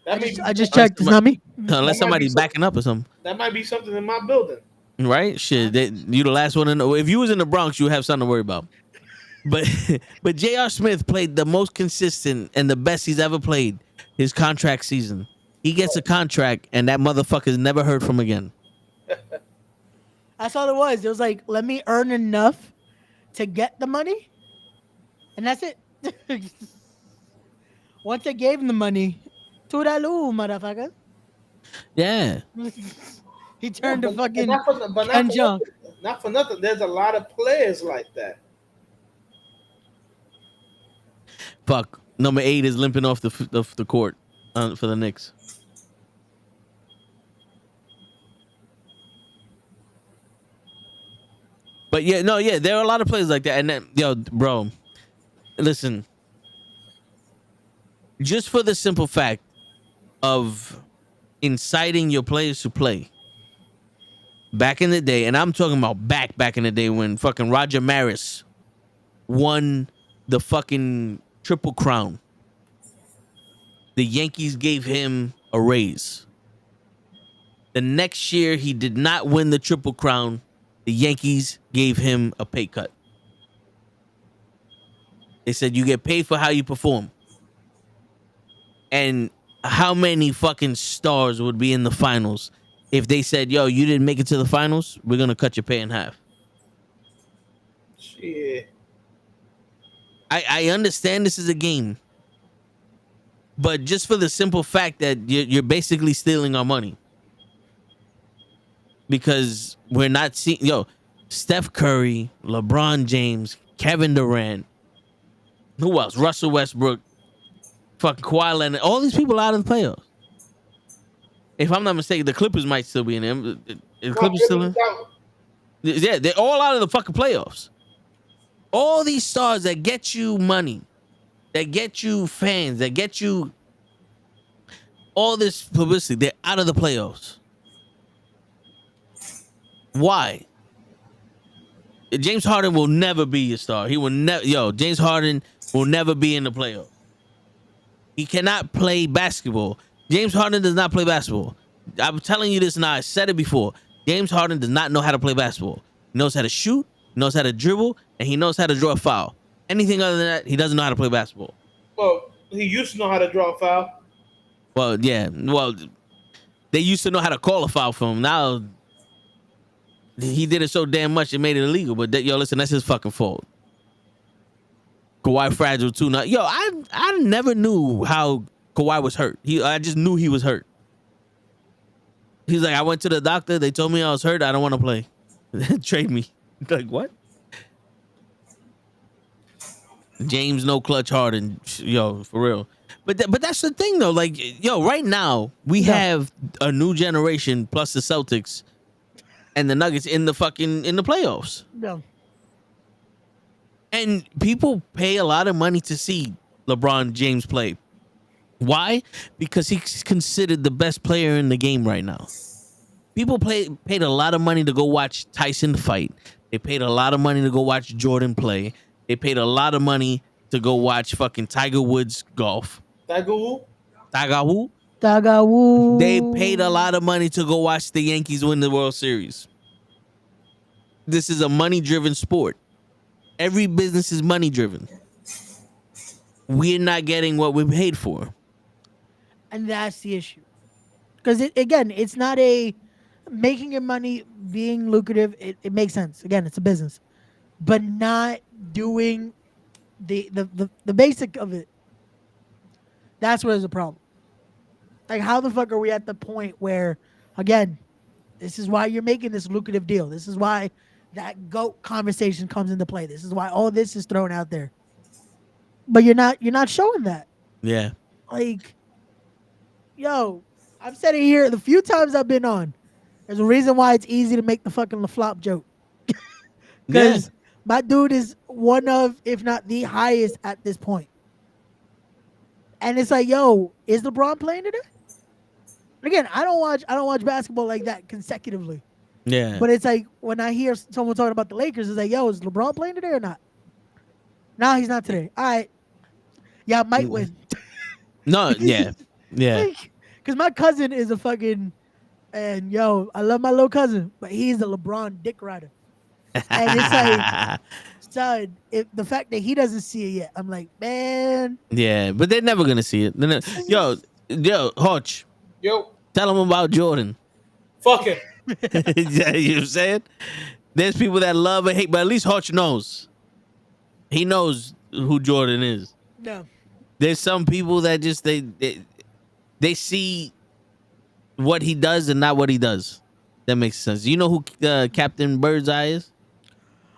I just checked. It's not me. Unless somebody's backing up or something. That might be something in my building. right? Shit, you the last one in the, if you was in the Bronx, you have something to worry about. But but J.R. Smith played the most consistent and the best he's ever played his contract season. He gets a contract and that motherfucker's never heard from again. That's all it was. It was like, let me earn enough to get the money, and that's it. Once they gave him the money, toodaloo, motherfucker. Yeah. He turned to fucking but Ken Jong. not for nothing. There's a lot of players like that. Fuck. Number 8 is limping off the court for the Knicks. But yeah, no, yeah, there are a lot of players like that. And then, yo, bro, listen. Just for the simple fact of inciting your players to play. Back in the day, and I'm talking about back in the day when fucking Roger Maris won the fucking Triple Crown. The Yankees gave him a raise. The next year, he did not win the Triple Crown. The Yankees gave him a pay cut. They said, you get paid for how you perform. And how many fucking stars would be in the finals if they said, yo, you didn't make it to the finals? We're going to cut your pay in half. Shit. I understand this is a game. But just for the simple fact that you're basically stealing our money. Because we're not seeing, Steph Curry, LeBron James, Kevin Durant, who else? Russell Westbrook, fucking Kawhi Leonard, all these people out of the playoffs. If I'm not mistaken, the Clippers might still be in them. The Clippers still in? Yeah, they're all out of the fucking playoffs. All these stars that get you money, that get you fans, that get you all this publicity, they're out of the playoffs. Why? James Harden will never be a star. He will never. James Harden will never be in the playoffs. He cannot play basketball. James Harden does not play basketball. I'm telling you this now. I said it before. James Harden does not know how to play basketball. He knows how to shoot, he knows how to dribble, and he knows how to draw a foul. Anything other than that, he doesn't know how to play basketball. Well, he used to know how to draw a foul. Well, yeah. Well, they used to know how to call a foul for him. Now, he did it so damn much it made it illegal. But listen, that's his fucking fault. Kawhi fragile too. Now, I never knew how Kawhi was hurt. I just knew he was hurt. He's like, I went to the doctor. They told me I was hurt. I don't want to play. Trade me. Like, what? James no clutch Harden. For real. But that's the thing though. Like, right now we have a new generation plus the Celtics and the Nuggets in the playoffs. No. And people pay a lot of money to see LeBron James play. Why? Because he's considered the best player in the game right now. People paid a lot of money to go watch Tyson fight. They paid a lot of money to go watch Jordan play. They paid a lot of money to go watch fucking Tiger Woods golf. Tiger who? Tiger who? Tiger Woo. They paid a lot of money to go watch the Yankees win the World Series. This is a money-driven sport. Every business is money-driven. We're not getting what we paid for. And that's the issue. Because, it's not a making your money being lucrative. It makes sense. Again, it's a business. But not doing the basic of it. That's where there's a problem. Like, how the fuck are we at the point where, again, this is why you're making this lucrative deal. This is why that GOAT conversation comes into play. This is why all this is thrown out there. But you're not showing that. Yeah. Like, I've said it here the few times I've been on. There's a reason why it's easy to make the fucking LaFlop joke. Because my dude is one of, if not the highest at this point. And it's like, is LeBron playing today? Again, I don't watch basketball like that consecutively. Yeah. But it's like when I hear someone talking about the Lakers, it's like, is LeBron playing today or not? No, he's not today. All right. Yeah, I might win. No, yeah. Yeah. Because my cousin is a fucking And yo, I love my little cousin, but he's a LeBron dick rider. And it's like, son, if the fact that he doesn't see it yet, I'm like, man. Yeah, but they're never gonna see it. Yo, Hodge, Yo, tell them about Jordan. fuck him. You know what I'm saying? There's people that love and hate, but at least Hodge knows. He knows who Jordan is. No. There's some people that just they see what he does and not what he does. That makes sense. You know who Captain Birdseye is?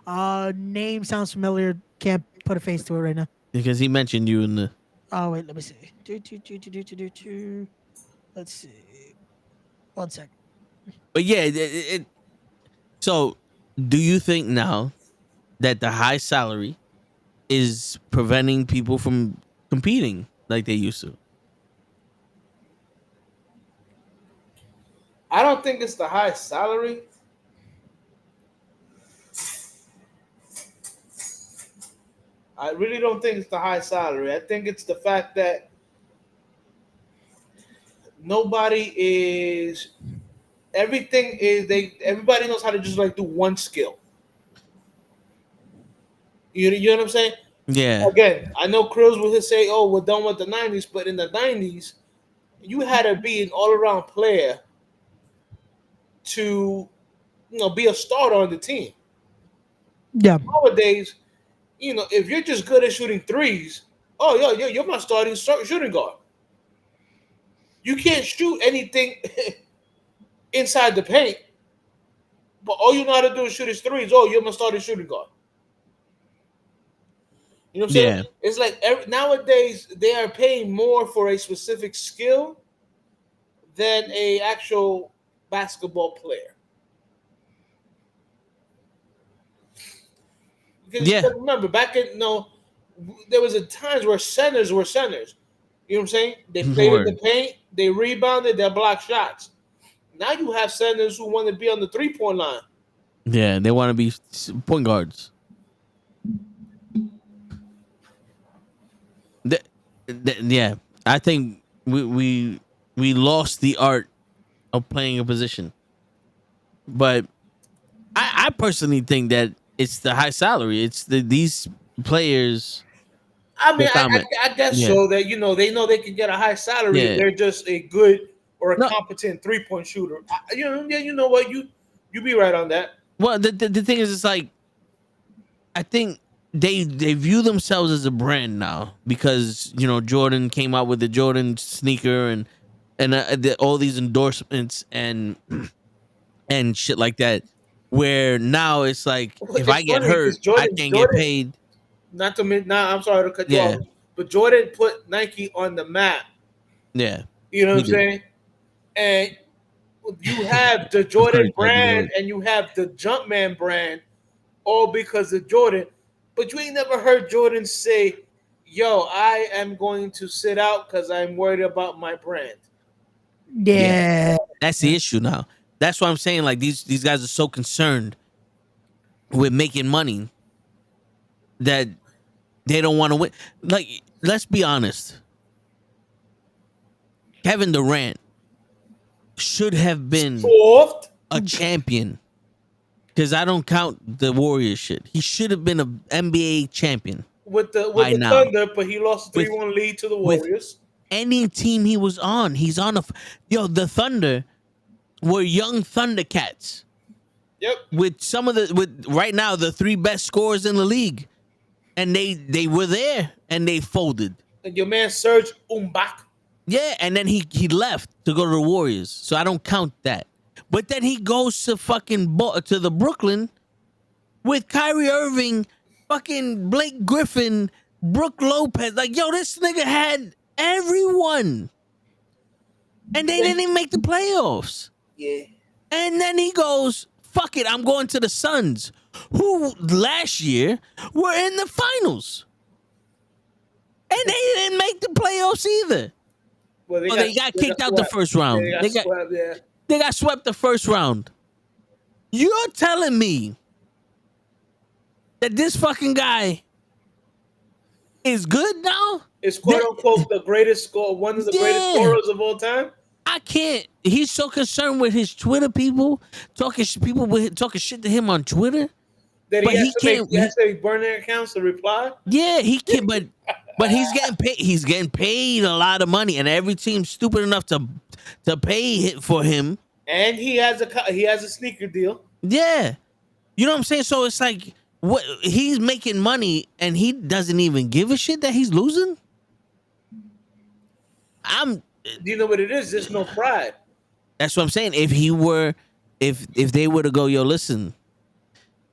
Name sounds familiar. Can't put a face to it right now. Because he mentioned you in the. Oh wait, let me see. Let's see. 1 second. But yeah, so do you think now that the high salary is preventing people from competing like they used to? I don't think it's the high salary. I really don't think it's the high salary. I think it's the fact that everybody knows how to just like do one skill. You know what I'm saying? Yeah. Again, I know Krills will say, "Oh, we're done with the '90s," but in the '90s, you had to be an all-around player to, be a starter on the team. Yeah. Nowadays, if you're just good at shooting threes, you're my starting shooting guard. You can't shoot anything inside the paint, but all you know how to do is shoot his threes. Oh, you're my starting shooting guard. You know what I'm saying? It's like nowadays they are paying more for a specific skill than a actual basketball player. Because you gotta remember, back in there was times where centers were centers. You know what I'm saying? They played in the paint, they rebounded, they blocked shots. Now you have centers who want to be on the 3-point line. Yeah, they want to be point guards. Yeah, I think we lost the art of playing a position. But I personally think that it's the high salary. It's these players. I mean, I guess so that they know they can get a high salary if they're just a good or a competent 3-point shooter. You know what, you be right on that. Well, the thing is, it's like I think they view themselves as a brand now because Jordan came out with the Jordan sneaker and all these endorsements and shit like that. Where now it's like if I get hurt, I can't get paid. I'm sorry to cut you off, but Jordan put Nike on the map. Yeah, you know what I'm saying. And you have the Jordan brand and you have the Jumpman brand, all because of Jordan. But you ain't never heard Jordan say, "Yo, I am going to sit out because I'm worried about my brand." Yeah, that's the issue now. That's why I'm saying like these guys are so concerned with making money that they don't want to win. Like, let's be honest. Kevin Durant should have been a champion. Because I don't count the Warriors shit. He should have been an NBA champion with the Thunder, but he lost a 3-1 lead to the Warriors. With any team he was on, he's on the Thunder were young Thundercats. Yep. With right now the 3 best scorers in the league, and they were there and they folded. And your man Serge Umbach. Yeah, and then he left to go to the Warriors, so I don't count that. But then he goes to to the Brooklyn with Kyrie Irving, fucking Blake Griffin, Brook Lopez. Like, yo, this nigga had everyone. And they didn't even make the playoffs. Yeah. And then he goes, fuck it, I'm going to the Suns, who last year were in the finals. And they didn't make the playoffs either. Well, they got kicked out the first round. They got swept the first round. You're telling me that this fucking guy is good now? Is quote unquote the greatest scorer, one of the greatest scorers of all time? I can't. He's so concerned with his Twitter people talking talking shit to him on Twitter. That But he can't. he has to burn their accounts to reply. Yeah, he can't. But he's getting paid. He's getting paid a lot of money, and every team's stupid enough to pay for him. And he has a sneaker deal. Yeah, you know what I'm saying. So it's like what he's making money, and he doesn't even give a shit that he's losing. Do you know what it is? There's no pride. That's what I'm saying. If they were to go, yo, listen,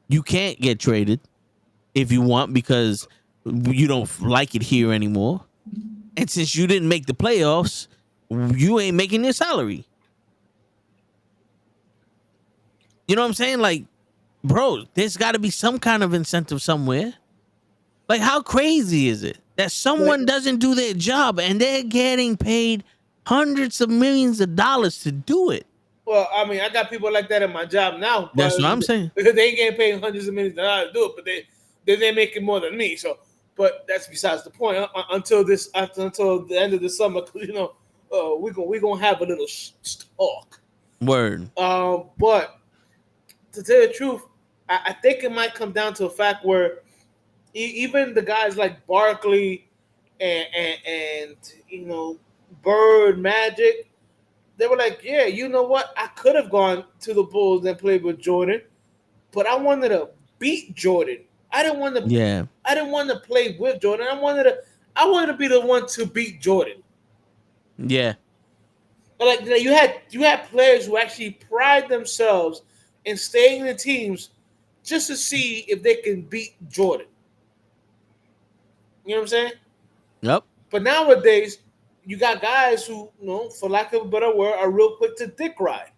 you can't get traded if you want because you don't like it here anymore. And since you didn't make the playoffs, you ain't making your salary. You know what I'm saying? Like, bro, there's got to be some kind of incentive somewhere. Like, how crazy is it that someone doesn't do their job and they're getting paid hundreds of millions of dollars to do it? Well, I mean, I got people like that at my job now. That's what I'm saying. They ain't getting paid hundreds of millions of dollars to do it, but they're making more than me. So, but that's besides the point. Until the end of the summer, you know, we're gonna have a little talk. Word. But to tell you the truth, I think it might come down to a fact where even the guys like Barkley and you know Bird, Magic, they were like, yeah, you know what? I could have gone to the Bulls and played with Jordan, but I wanted to beat Jordan. I didn't want to. Yeah. I didn't want to play with Jordan. I wanted to be the one to beat Jordan. Yeah. But like you had players who actually pride themselves in staying in teams just to see if they can beat Jordan. You know what I'm saying? Yep. But nowadays, you got guys who, you know, for lack of a better word, are real quick to dick ride.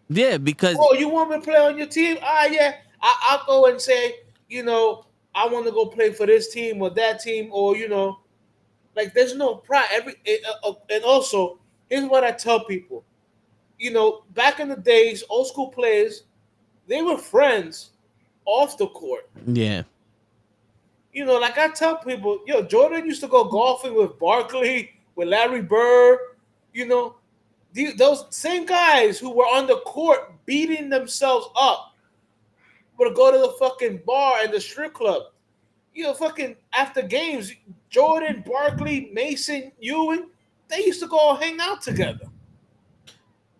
Yeah, because you want me to play on your team? Yeah. I'll go and say, you know, I want to go play for this team or that team, or you know, like there's no pride. And also, here's what I tell people. You know, back in the days, old school players, they were friends off the court. Yeah. You know, like I tell people, yo, Jordan used to go golfing with Barkley, with Larry Bird. You know, those same guys who were on the court beating themselves up would go to the fucking bar and the strip club. You know, fucking after games, Jordan, Barkley, Mason, Ewing, they used to go hang out together.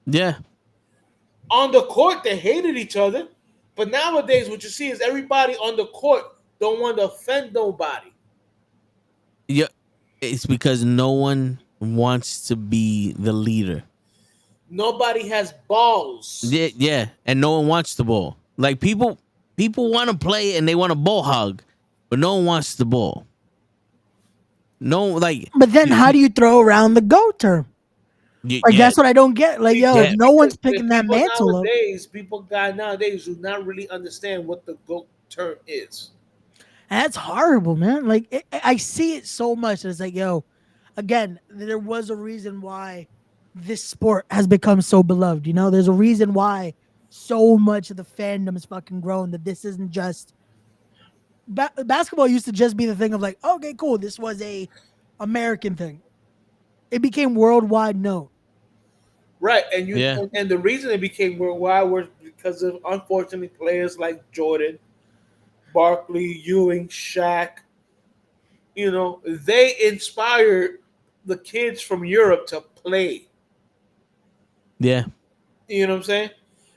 Yeah. On the court, they hated each other. But nowadays, what you see is everybody on the court don't want to offend nobody. Yeah. It's because no one wants to be the leader. Nobody has balls. Yeah. And no one wants the ball. Like people want to play and they want a ball hog, but no one wants the ball. No, like. But then, how do you throw around the GOAT term? Like that's what I don't get. Like, if no one's picking that mantle up. People nowadays do not really understand what the GOAT term is. And that's horrible, man. Like I see it so much. It's like, yo, again, there was a reason why this sport has become so beloved. You know, there's a reason why so much of the fandom is fucking grown. That this isn't just basketball used to just be the thing of like, okay, cool. This was a American thing. It became worldwide known. Right, and the reason it became worldwide was because of, unfortunately, players like Jordan, Barkley, Ewing, Shaq. You know, they inspired the kids from Europe to play. Yeah. You know what I'm saying?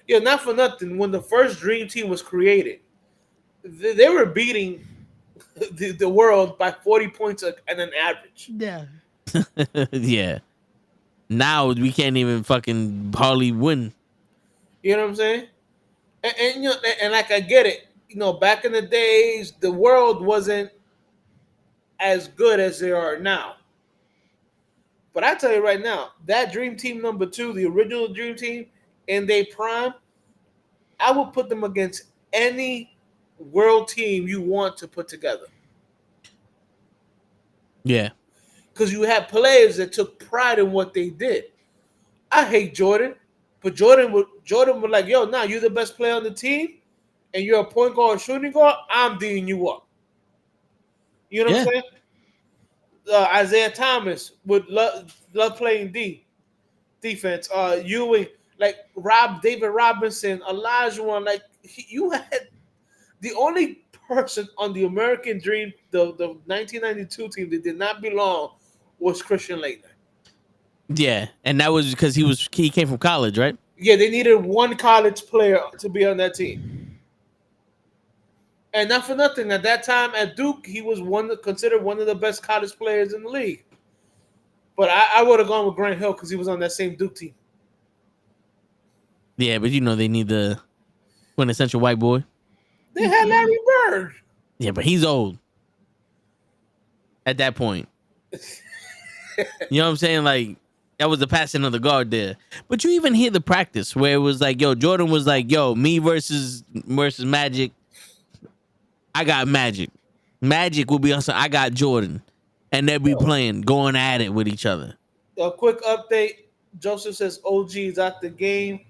Yeah, not for nothing. When the first Dream Team was created, they were beating the world by 40 points at an average. Yeah. Yeah. Now we can't even fucking hardly win. You know what I'm saying? And you know, and like I get it. You know, back in the days, the world wasn't as good as they are now. But I tell you right now, that Dream Team number 2, the original Dream Team, in their prime, I would put them against any world team you want to put together. Yeah. Because you had players that took pride in what they did. I hate Jordan, but Jordan would like, yo, nah, you're the best player on the team, and you're a point guard or shooting guard, I'm D'ing you up. You know what I'm saying? Isaiah Thomas would love playing D. defense. Ewing, like David Robinson, Olajuwon. Like you had the only person on the American Dream, the 1992 team that did not belong was Christian Laettner. Yeah, and that was because he came from college, right? Yeah, they needed one college player to be on that team. And not for nothing, at that time at Duke, he was considered one of the best college players in the league. But I would have gone with Grant Hill because he was on that same Duke team. Yeah, but they need the quintessential white boy. They had Larry Bird. Yeah, but he's old at that point. You know what I'm saying? Like, that was the passing of the guard there. But you even hear the practice where it was like, yo, Jordan was like, yo, me versus Magic. I got Magic. Magic will be on. I got Jordan. And they'll be playing, going at it with each other. A quick update. Joseph says OG is at the game.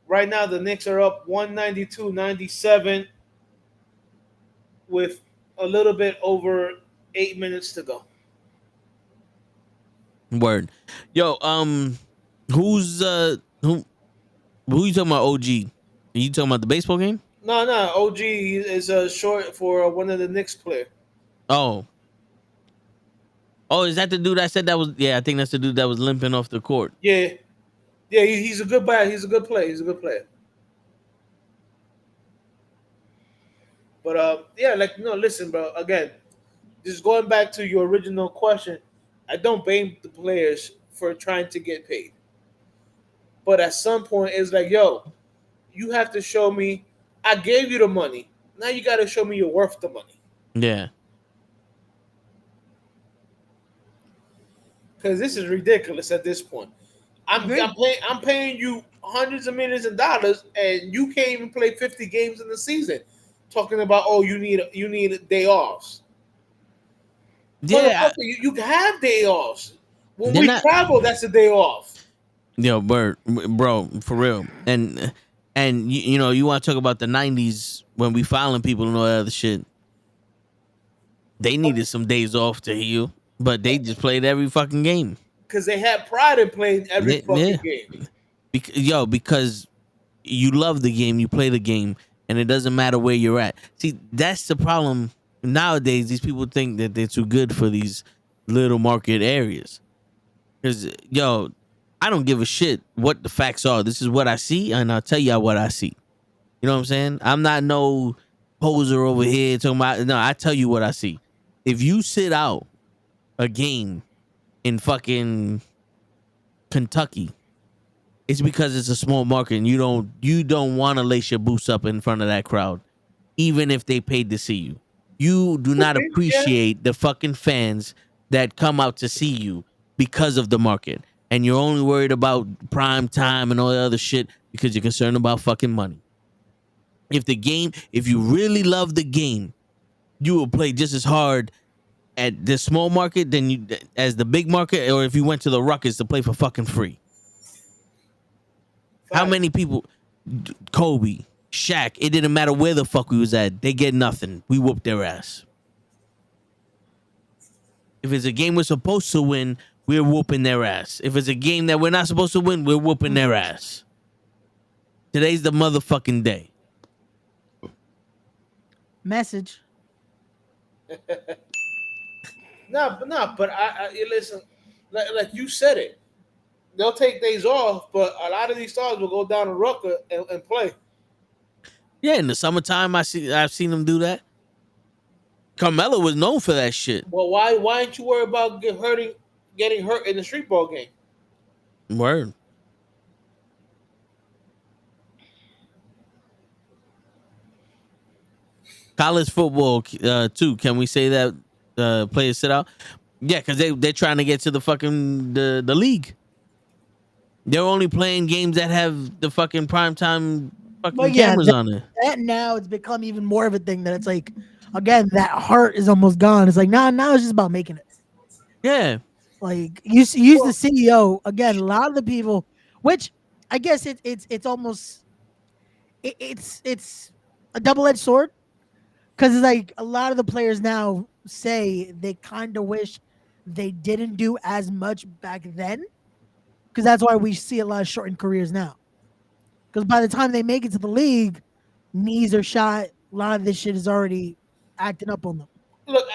Right now, the Knicks are up 192-97 with a little bit over 8 minutes to go. Word. Yo, who you talking about, OG? Are you talking about the baseball game? No. OG is short for one of the Knicks players. Oh, is that the dude I said that was? Yeah, I think that's the dude that was limping off the court. Yeah, he's a good player. He's a good player. But listen, bro. Again, just going back to your original question, I don't blame the players for trying to get paid. But at some point, it's like, yo, you have to show me. I gave you the money. Now you got to show me you're worth the money. Yeah. Because this is ridiculous at this point. I'm paying you hundreds of millions of dollars, and you can't even play 50 games in the season. Talking about, you need day offs. Yeah, you have day offs. When we travel, that's a day off. Yo, bro, for real. And you want to talk about the 90s when we filing people and all that other shit. They needed some days off to heal, but they just played every fucking game. Because they had pride in playing every fucking game. Because you love the game, you play the game, and it doesn't matter where you're at. See, that's the problem. Nowadays, these people think that they're too good for these little market areas. Because, I don't give a shit what the facts are. This is what I see, and I'll tell you what I see. You know what I'm saying? I'm not no poser over here talking about. No, I tell you what I see. If you sit out a game in fucking Kentucky, it's because it's a small market, and you don't want to lace your boots up in front of that crowd, even if they paid to see you. You do not appreciate the fucking fans that come out to see you because of the market. And you're only worried about prime time and all the other shit because you're concerned about fucking money. If you really love the game, you will play just as hard at the small market as the big market, or if you went to the Ruckus to play for fucking free. How many people, Kobe, Shaq, it didn't matter where the fuck we was at. They get nothing. We whooped their ass. If it's a game we're supposed to win, we're whooping their ass. If it's a game that we're not supposed to win, we're whooping their ass. Today's the motherfucking day. Message. But I listen, like you said it. They'll take days off, but a lot of these stars will go down to Rucker and play. Yeah, in the summertime, I've seen them do that. Carmelo was known for that shit. Well, why ain't you worried about getting hurt in the street ball game? Word. College football too. Can we say that players sit out? Yeah, because they're trying to get to the fucking the league. They're only playing games that have the fucking primetime fucking cameras on it. That now it's become even more of a thing that it's like, again, that heart is almost gone. It's like, now it's just about making it. Yeah. Like use the CEO again. A lot of the people, which I guess it's almost it's a double-edged sword, because it's like a lot of the players now say they kind of wish they didn't do as much back then, Because that's why we see a lot of shortened careers now. Because by the time they make it to the league, knees are shot. A lot of this shit is already acting up on them. Look,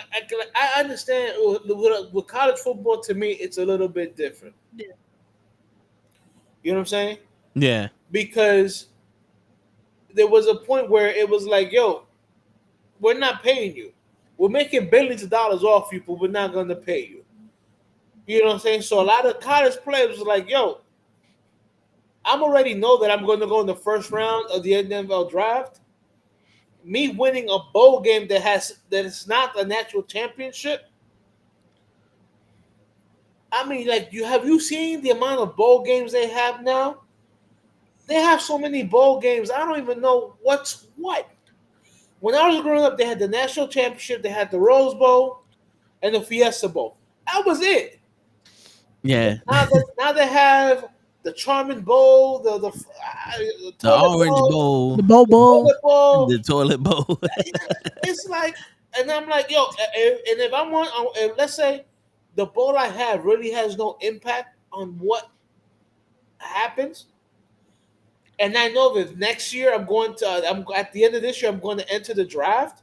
I understand with college football. To me, it's a little bit different. Yeah. You know what I'm saying? Yeah. Because there was a point where it was like, yo, we're not paying you. We're making billions of dollars off you, but we're not going to pay you. You know what I'm saying? So a lot of college players was like, yo, I'm already know that I'm going to go in the first round of the NFL draft. Me winning a bowl game that is not a natural championship. I mean, like, have you seen the amount of bowl games they have now? They have so many bowl games. I don't even know what's what. When I was growing up, they had the national championship, they had the Rose Bowl, and the Fiesta Bowl. That was it. Yeah. Now they have the Charmin Bowl, the The Orange Bowl. The Bowl Bowl. toilet bowl. The toilet bowl. It's like, and I'm like, yo, and if I want, let's say the bowl I have really has no impact on what happens, and I know that next year I'm at the end of this year I'm going to enter the draft.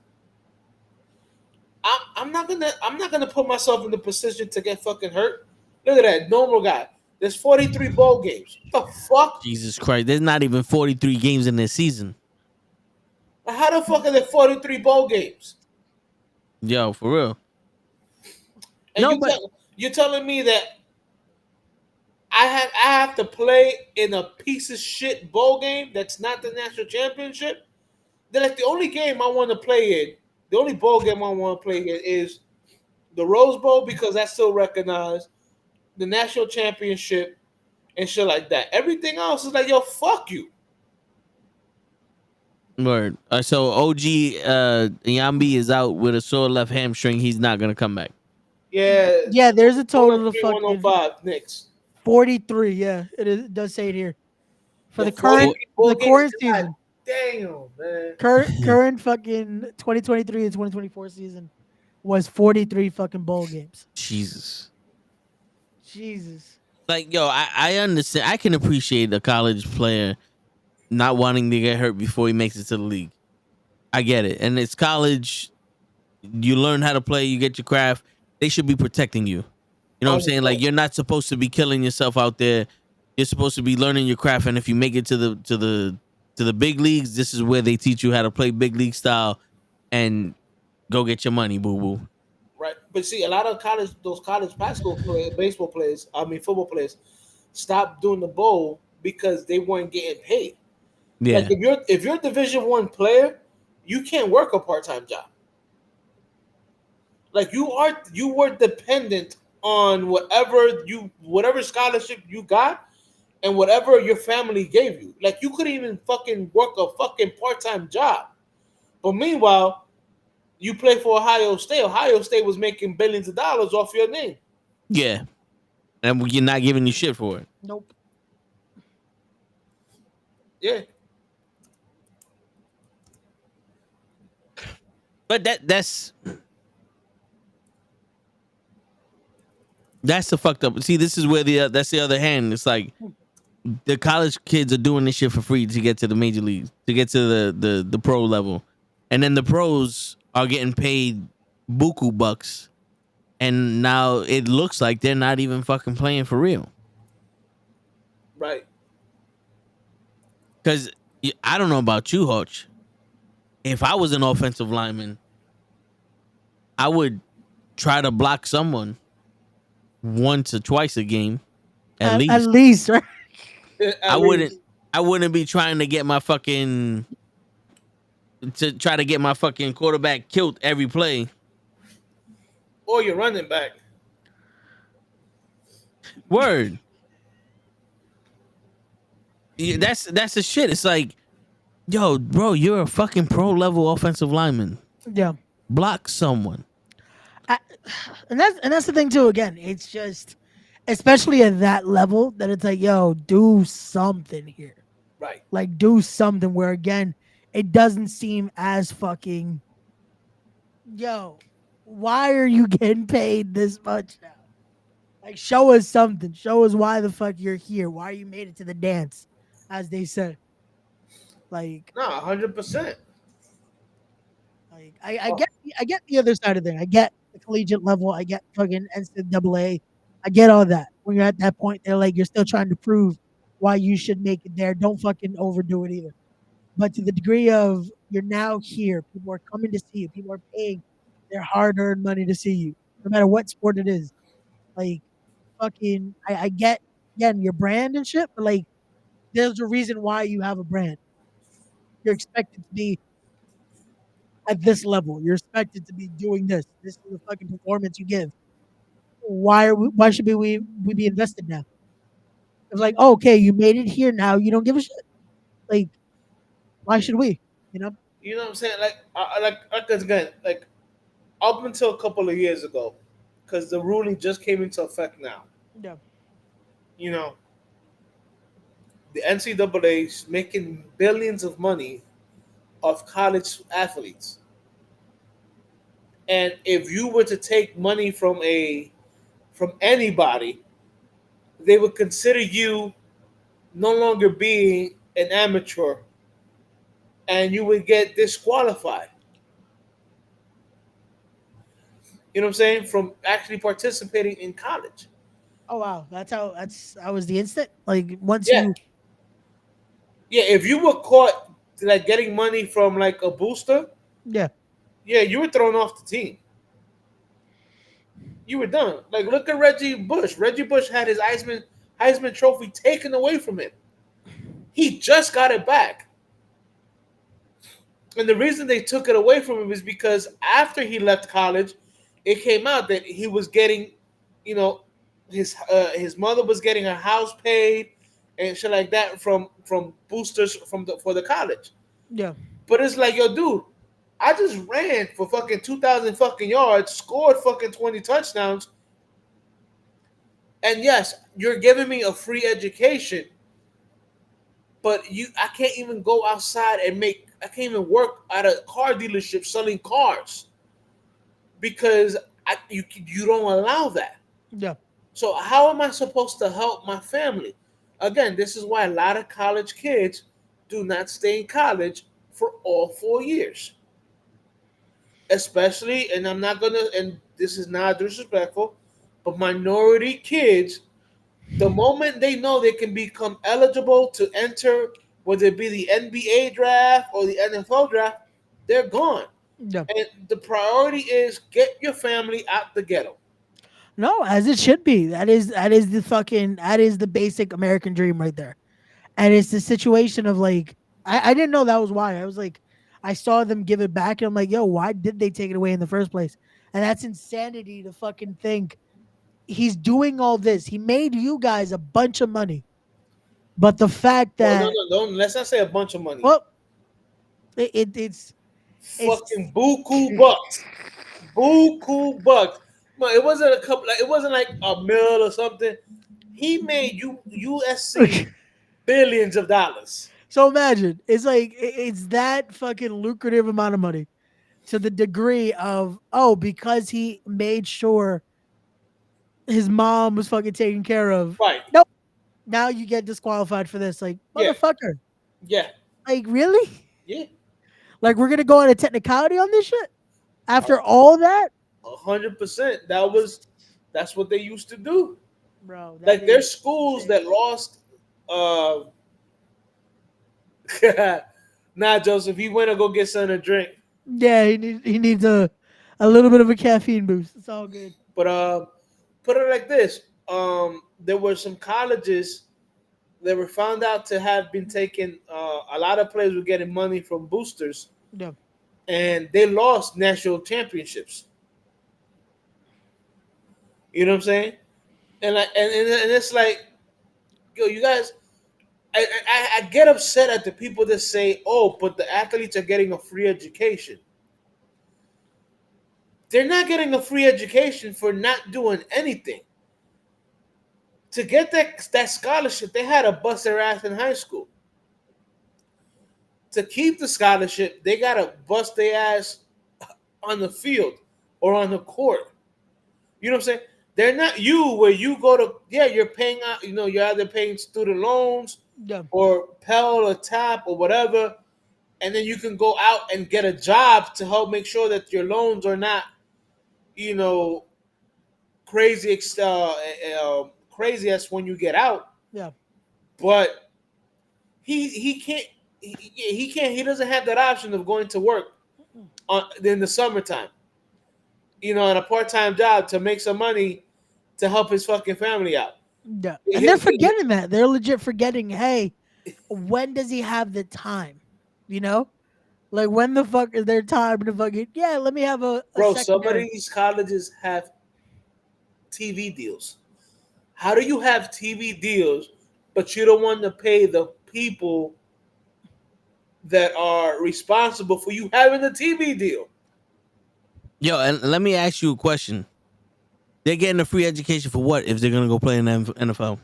I'm not gonna put myself in the position to get fucking hurt. Look at that normal guy. There's 43 bowl games. What the fuck? Jesus Christ. There's not even 43 games in this season. How the fuck are there 43 bowl games? Yo, for real. And you're telling me that I have to play in a piece of shit bowl game that's not the national championship? They're like, the only game I want to play in, the only bowl game I want to play in is the Rose Bowl because that's still recognized, the national championship, and shit like that. Everything else is like, yo, fuck you. Word. So OG Yambi is out with a sore left hamstring. He's not gonna come back. Yeah. Yeah, there's a total of 105 Knicks. 43. Yeah, it does say it here for Yeah, the current 40 current games. season. Damn, man. Current fucking 2023 and 2024 season was 43 fucking bowl games. Jesus. Like, yo, I understand. I can appreciate a college player not wanting to get hurt before he makes it to the league. I get it. And it's college. You learn how to play. You get your craft. They should be protecting you. You know what I'm saying? Like, you're not supposed to be killing yourself out there. You're supposed to be learning your craft. And if you make it to the big leagues, this is where they teach you how to play big league style and go get your money, boo boo. Right, but see, a lot of those college basketball players, football players, stopped doing the bowl because they weren't getting paid. Yeah. Like if you're a Division I player, you can't work a part-time job. Like you were dependent on whatever scholarship you got and whatever your family gave you. Like you couldn't even fucking work a fucking part-time job. But meanwhile, you play for Ohio State. Ohio State was making billions of dollars off your name. Yeah. And you're not giving you shit for it. Nope. Yeah. But that's the fucked up. See, this is where that's the other hand. It's like the college kids are doing this shit for free to get to the major leagues, to get to the pro level. And then the pros are getting paid buku bucks. And now it looks like they're not even fucking playing for real. Right. Because I don't know about you, Hutch. If I was an offensive lineman, I would try to block someone once or twice a game, at least. At least, right? I wouldn't be trying to get my fucking quarterback killed every play. Or your running back. Word. Yeah, that's the shit. It's like, yo, bro, you're a fucking pro level offensive lineman. Yeah. Block someone. And that's the thing too. Again, it's just, especially at that level, that it's like, yo, do something here. Right. Like, do something where, again, it doesn't seem as fucking, yo, why are you getting paid this much now? Like, show us something. Show us why the fuck you're here. Why you made it to the dance, as they said. Like, No, 100%. like I get the other side of it. I get the collegiate level. I get fucking NCAA. I get all that. When you're at that point, they're like you're still trying to prove why you should make it there. Don't fucking overdo it either. But to the degree of you're now here, people are coming to see you. People are paying their hard-earned money to see you, no matter what sport it is. Like fucking, I get again your brand and shit, but like there's a reason why you have a brand. You're expected to be at this level. You're expected to be doing this. This is the fucking performance you give. Why should we be invested now? It's like, oh, okay, you made it here now. You don't give a shit. Like, why should we? You know? You know what I'm saying? Like again, like up until a couple of years ago, because the ruling just came into effect now. Yeah. You know, the NCAA is making billions of money of college athletes, and if you were to take money from anybody, they would consider you no longer being an amateur, and you would get disqualified. You know what I'm saying? From actually participating in college. Oh wow, that was the instant. Like once Yeah. you Yeah, if you were caught like getting money from like a booster, yeah yeah, you were thrown off the team. You were done. Like look at Reggie Bush. Reggie Bush had his Heisman Trophy taken away from him. He just got it back. And the reason they took it away from him is because after he left college, it came out that he was getting, you know, his mother was getting her house paid and shit like that from boosters for the college. yeah But it's like, yo, dude, I just ran for fucking 2,000 fucking yards, scored fucking 20 touchdowns, and yes, you're giving me a free education, but I can't even go outside and I can't even work at a car dealership selling cars because you don't allow that. yeah. So how am I supposed to help my family? Again, this is why a lot of college kids do not stay in college for all 4 years. Especially, and I'm not gonna, and this is not disrespectful, but minority kids, the moment they know they can become eligible to enter, whether it be the NBA draft or the NFL draft, they're gone. Yeah. And the priority is get your family out the ghetto. No, as it should be. That is the basic American dream right there. And it's the situation of like I didn't know that was why. I was like I saw them give it back and I'm like, yo, why did they take it away in the first place? And that's insanity to fucking think he's doing all this. He made you guys a bunch of money. But the fact Well, that no, let's not say a bunch of money. well it's Fucking buku bucks. Buku bucks. No, it wasn't a couple. Like, it wasn't like a mill or something. He made you USC billions of dollars. so imagine it's like it's that fucking lucrative amount of money to the degree of because he made sure his mom was fucking taken care of. Right. Nope. Now you get disqualified for this. Like, Yeah. motherfucker. Yeah. Like, really? Yeah. Like, we're gonna go on a technicality on this shit? After all that? 100%. That's what they used to do. Bro. Like there's schools that lost nah, Joseph, he went to go get something to drink. Yeah, he needs a little bit of a caffeine boost. It's all good. But put it like this. There were some colleges that were found out to have been taking a lot of players were getting money from boosters. Yeah. And they lost national championships. You know what I'm saying? And it's like, yo, you guys, I get upset at the people that say, oh, but the athletes are getting a free education. They're not getting a free education for not doing anything. To get that scholarship, they had to bust their ass in high school. To keep the scholarship, they got to bust their ass on the field or on the court. You know what I'm saying? They're not you where you go to. Yeah, you're paying out. You know, you're either paying student loans Yeah. or Pell or TAP or whatever, and then you can go out and get a job to help make sure that your loans are not, you know, crazy, crazy as when you get out. Yeah. But he can't. He can't. He doesn't have that option of going to work in the summertime. You know, on a part-time job to make some money to help his fucking family out. Yeah. And they're forgetting that. They're legit forgetting, hey, when does he have the time? You know? Like, when the fuck is there time to fucking, yeah, let me have a Bro, some of secondary. these colleges have TV deals. How do you have TV deals, but you don't want to pay the people that are responsible for you having a TV deal? Yo, and let me ask you a question. They're getting a free education for what if they're gonna go play in the NFL?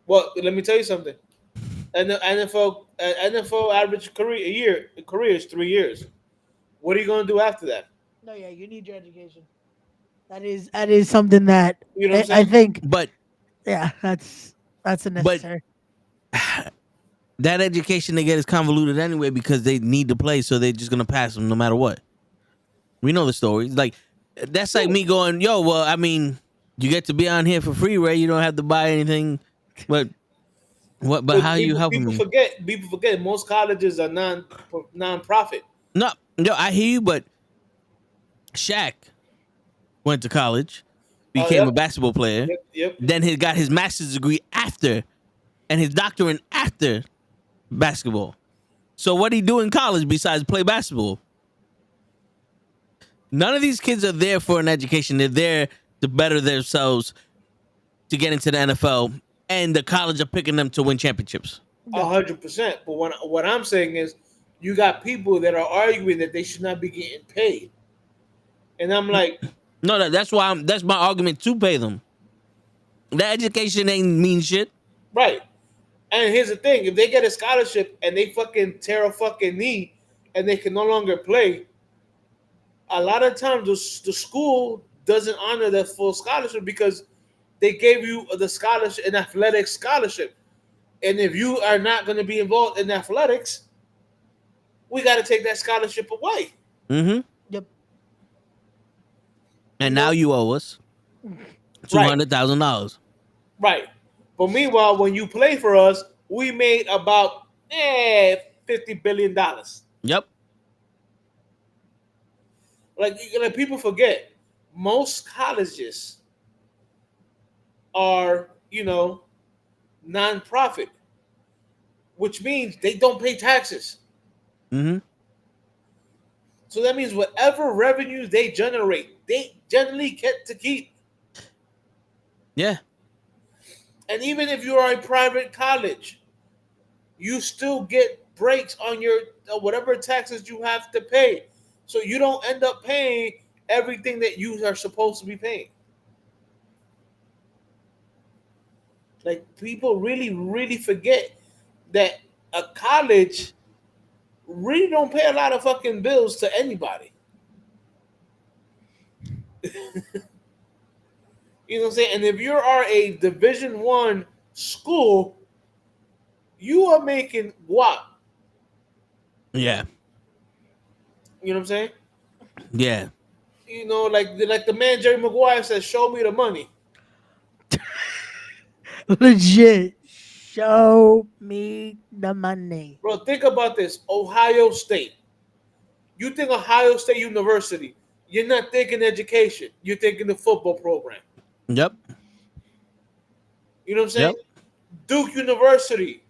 Well, let me tell you something. And the NFL average career is 3 years. What are you gonna do after that? No, yeah, you need your education. That is something that You know what I'm I saying? think, But yeah, that's a necessary. that education they get is convoluted anyway because they need to play, so they're just gonna pass them no matter what. We know the stories. Like that's like me going, yo, well, I mean, you get to be on here for free, Ray. You don't have to buy anything. But what? But how are you helping me? People forget. Most colleges are non-profit. No, I hear you, but Shaq went to college, became Yep. a basketball player. Yep. Then he got his master's degree after, and his doctorate after basketball. So what did he do in college besides play basketball? None of these kids are there for an education. They're there to better themselves, to get into the NFL, and the college are picking them to win championships. 100%. But what I'm saying is, you got people that are arguing that they should not be getting paid, and I'm like, No, that's why that's my argument to pay them. The education ain't mean shit. right. And here's the thing: if they get a scholarship and they fucking tear a fucking knee and they can no longer play, a lot of times the school doesn't honor that full scholarship because they gave you the scholarship, an athletic scholarship. And if you are not going to be involved in athletics, we got to take that scholarship away. Mm-hmm. Yep. And now you owe us $200,000. Right. But meanwhile, when you play for us, we made about $50 billion. Yep. Like people forget, most colleges are, non-profit, which means they don't pay taxes. Mm-hmm. So that means whatever revenue they generate, they generally get to keep. Yeah. And even if you are a private college, you still get breaks on your whatever taxes you have to pay. So you don't end up paying everything that you are supposed to be paying. Like people really, really forget that a college really don't pay a lot of fucking bills to anybody. You know what I'm saying? And if you are a Division I school, you are making guap. Yeah. You know what I'm saying? Yeah. Like the man Jerry Maguire says, "Show me the money." Legit. Show me the money. Bro, think about this. Ohio State. You think Ohio State University, you're not thinking education. You're thinking the football program. Yep. You know what I'm saying? Yep. Duke University.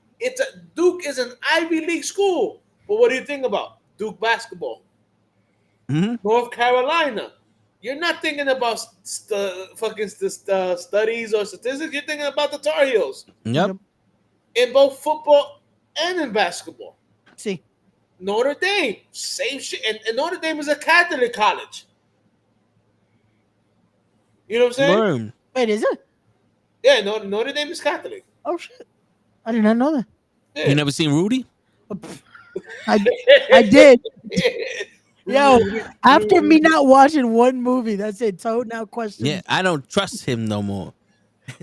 Duke is an Ivy League school. But what do you think about Duke basketball? Mm-hmm. North Carolina. You're not thinking about studies or statistics. You're thinking about the Tar Heels Yep. in both football and in basketball. See. Notre Dame, same shit. And Notre Dame is a Catholic college. You know what I'm saying? Learn. Wait, is it? Yeah, Notre Dame is Catholic. Oh shit. I did not know that. Yeah. You never seen Rudy? I did. Yo, after me not watching one movie, that's it. Toad now questions. Yeah, I don't trust him no more.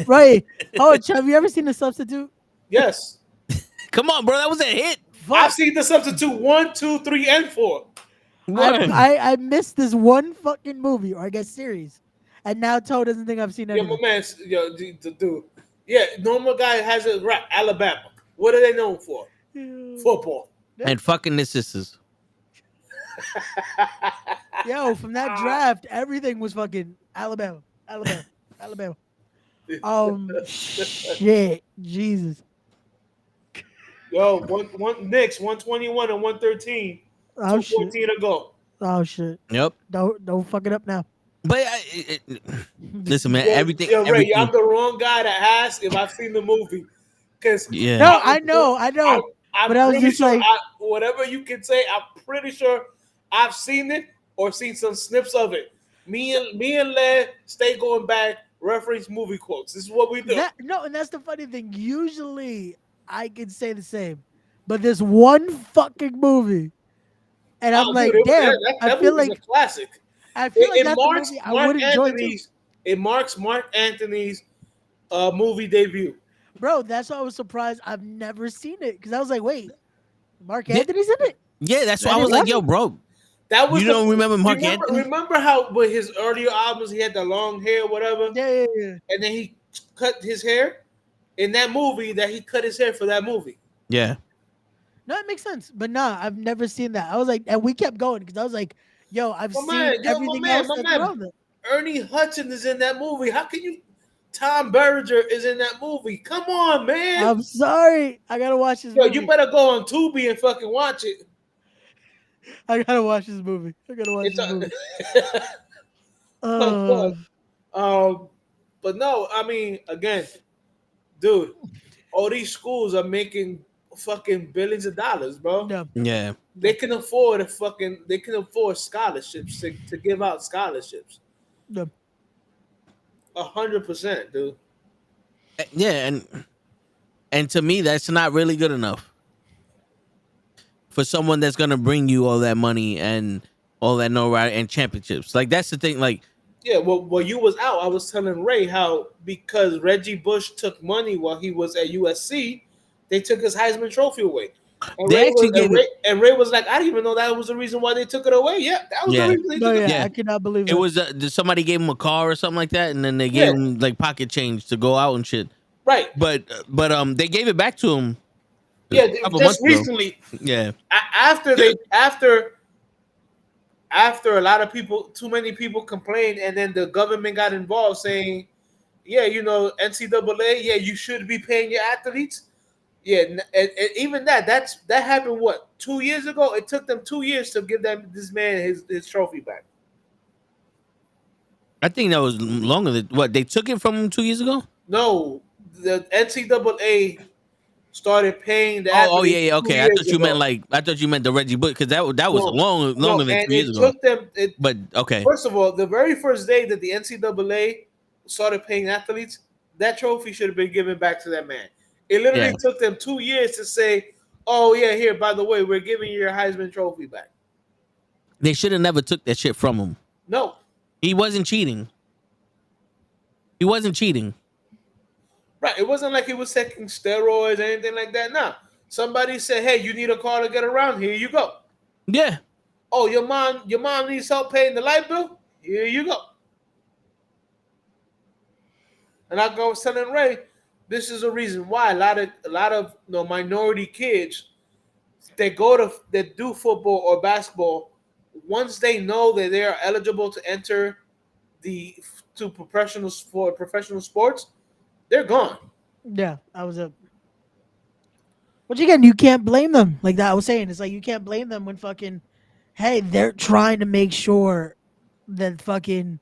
Right. Oh, Chubb, you ever seen The Substitute? Yes. Come on, bro, that was a hit. I've Fuck. seen The Substitute 1, 2, 3, and 4. Word. I missed this one fucking movie, or I guess series. And now Toad doesn't think I've seen Yeah, my anything. man, dude. Yeah, normal guy has a rap. Alabama. What are they known for? Football. And fucking the sisters. Yo, from that draft, everything was fucking Alabama. Alabama. Alabama. Shit. Jesus. Yo, one Knicks, 121 and 113. Oh shit. 214 to go. Oh shit. Yep. Don't fuck it up now. But listen, man, Yo, everything. Yo, Ray, everything I'm the wrong guy to ask if I've seen the movie. Because yeah. No, I know. I'm But I was pretty just sure like- whatever you can say, I'm pretty sure I've seen it or seen some snips of it. Me and Led stay going back, reference movie quotes. This is what we do. And that's the funny thing. Usually I can say the same. But this one fucking movie. And I'm like, dude, damn, I feel movie's like a classic. I feel like It that's marks the movie I Mark would enjoy too. Anthony's. It marks Mark Anthony's movie debut. Bro, that's why I was surprised I've never seen it. Because I was like, wait, Mark Yeah. Anthony's in it? Yeah, that's why I I was didn't like, watch yo, it. bro. That was You don't remember Mark Anthony? Remember how with his earlier albums he had the long hair, whatever, Yeah. and then he cut his hair in that movie. That he cut his hair for that movie. Yeah. No, it makes sense. But nah, I've never seen that. I was like, and we kept going because I was like, yo, I've My seen man, yo, my everything man, else my that's man. around it. Ernie Hudson is in that movie. How can you? Tom Berenger is in that movie. Come on, man. I'm sorry. I gotta watch this Yo, movie. you better go on Tubi and fucking watch it. I gotta watch this movie. But no, I mean, again, dude, all these schools are making fucking billions of dollars, bro. No. Yeah. They can afford scholarships to give out scholarships. No. 100%, dude. Yeah, and to me, that's not really good enough for someone that's gonna bring you all that money and all that notoriety and championships. Like that's the thing. Like, Yeah, well, while you was out, I was telling Ray how because Reggie Bush took money while he was at USC, they took his Heisman Trophy away. And They Ray, actually was, gave Ray was like, I didn't even know that was the reason why they took it away. Yeah, that was Yeah. the reason they No, took it. yeah, Yeah. I cannot believe it that. was somebody gave him a car or something like that, and then they gave Yeah. him like pocket change to go out and shit. Right. But they gave it back to him. Yeah, a couple just months ago. recently, Yeah. after a lot of people, too many people complained, and then the government got involved, saying, "Yeah, you know, NCAA, yeah, you should be paying your athletes." Yeah, and even that happened. What, 2 years ago? It took them 2 years to give this man his trophy back. I think that was longer than what they took it from him 2 years ago. No, the NCAA started paying the. Oh athletes yeah. 2 Okay, I years thought you ago. meant the Reggie Bush because that was longer than and 2 years it ago. took them. But okay, First of all, the very first day that the NCAA started paying athletes, that trophy should have been given back to that man. It literally took them 2 years to say, "Oh yeah, here, by the way, we're giving you your Heisman Trophy back." they should have never took that shit from him. No, He wasn't cheating. right? It wasn't like he was taking steroids or anything like that. Nah, somebody said, "Hey, you need a car to get around. Here you go." Yeah. Oh, your mom needs help paying the light bill. Here you go. And I was telling Ray, this is a reason why a lot of minority kids that do football or basketball, once they know that they are eligible to enter professional sports, they're gone. Yeah, I was a. Which again, you can't blame them. Like that I was saying, it's like you can't blame them when fucking, hey, they're trying to make sure that fucking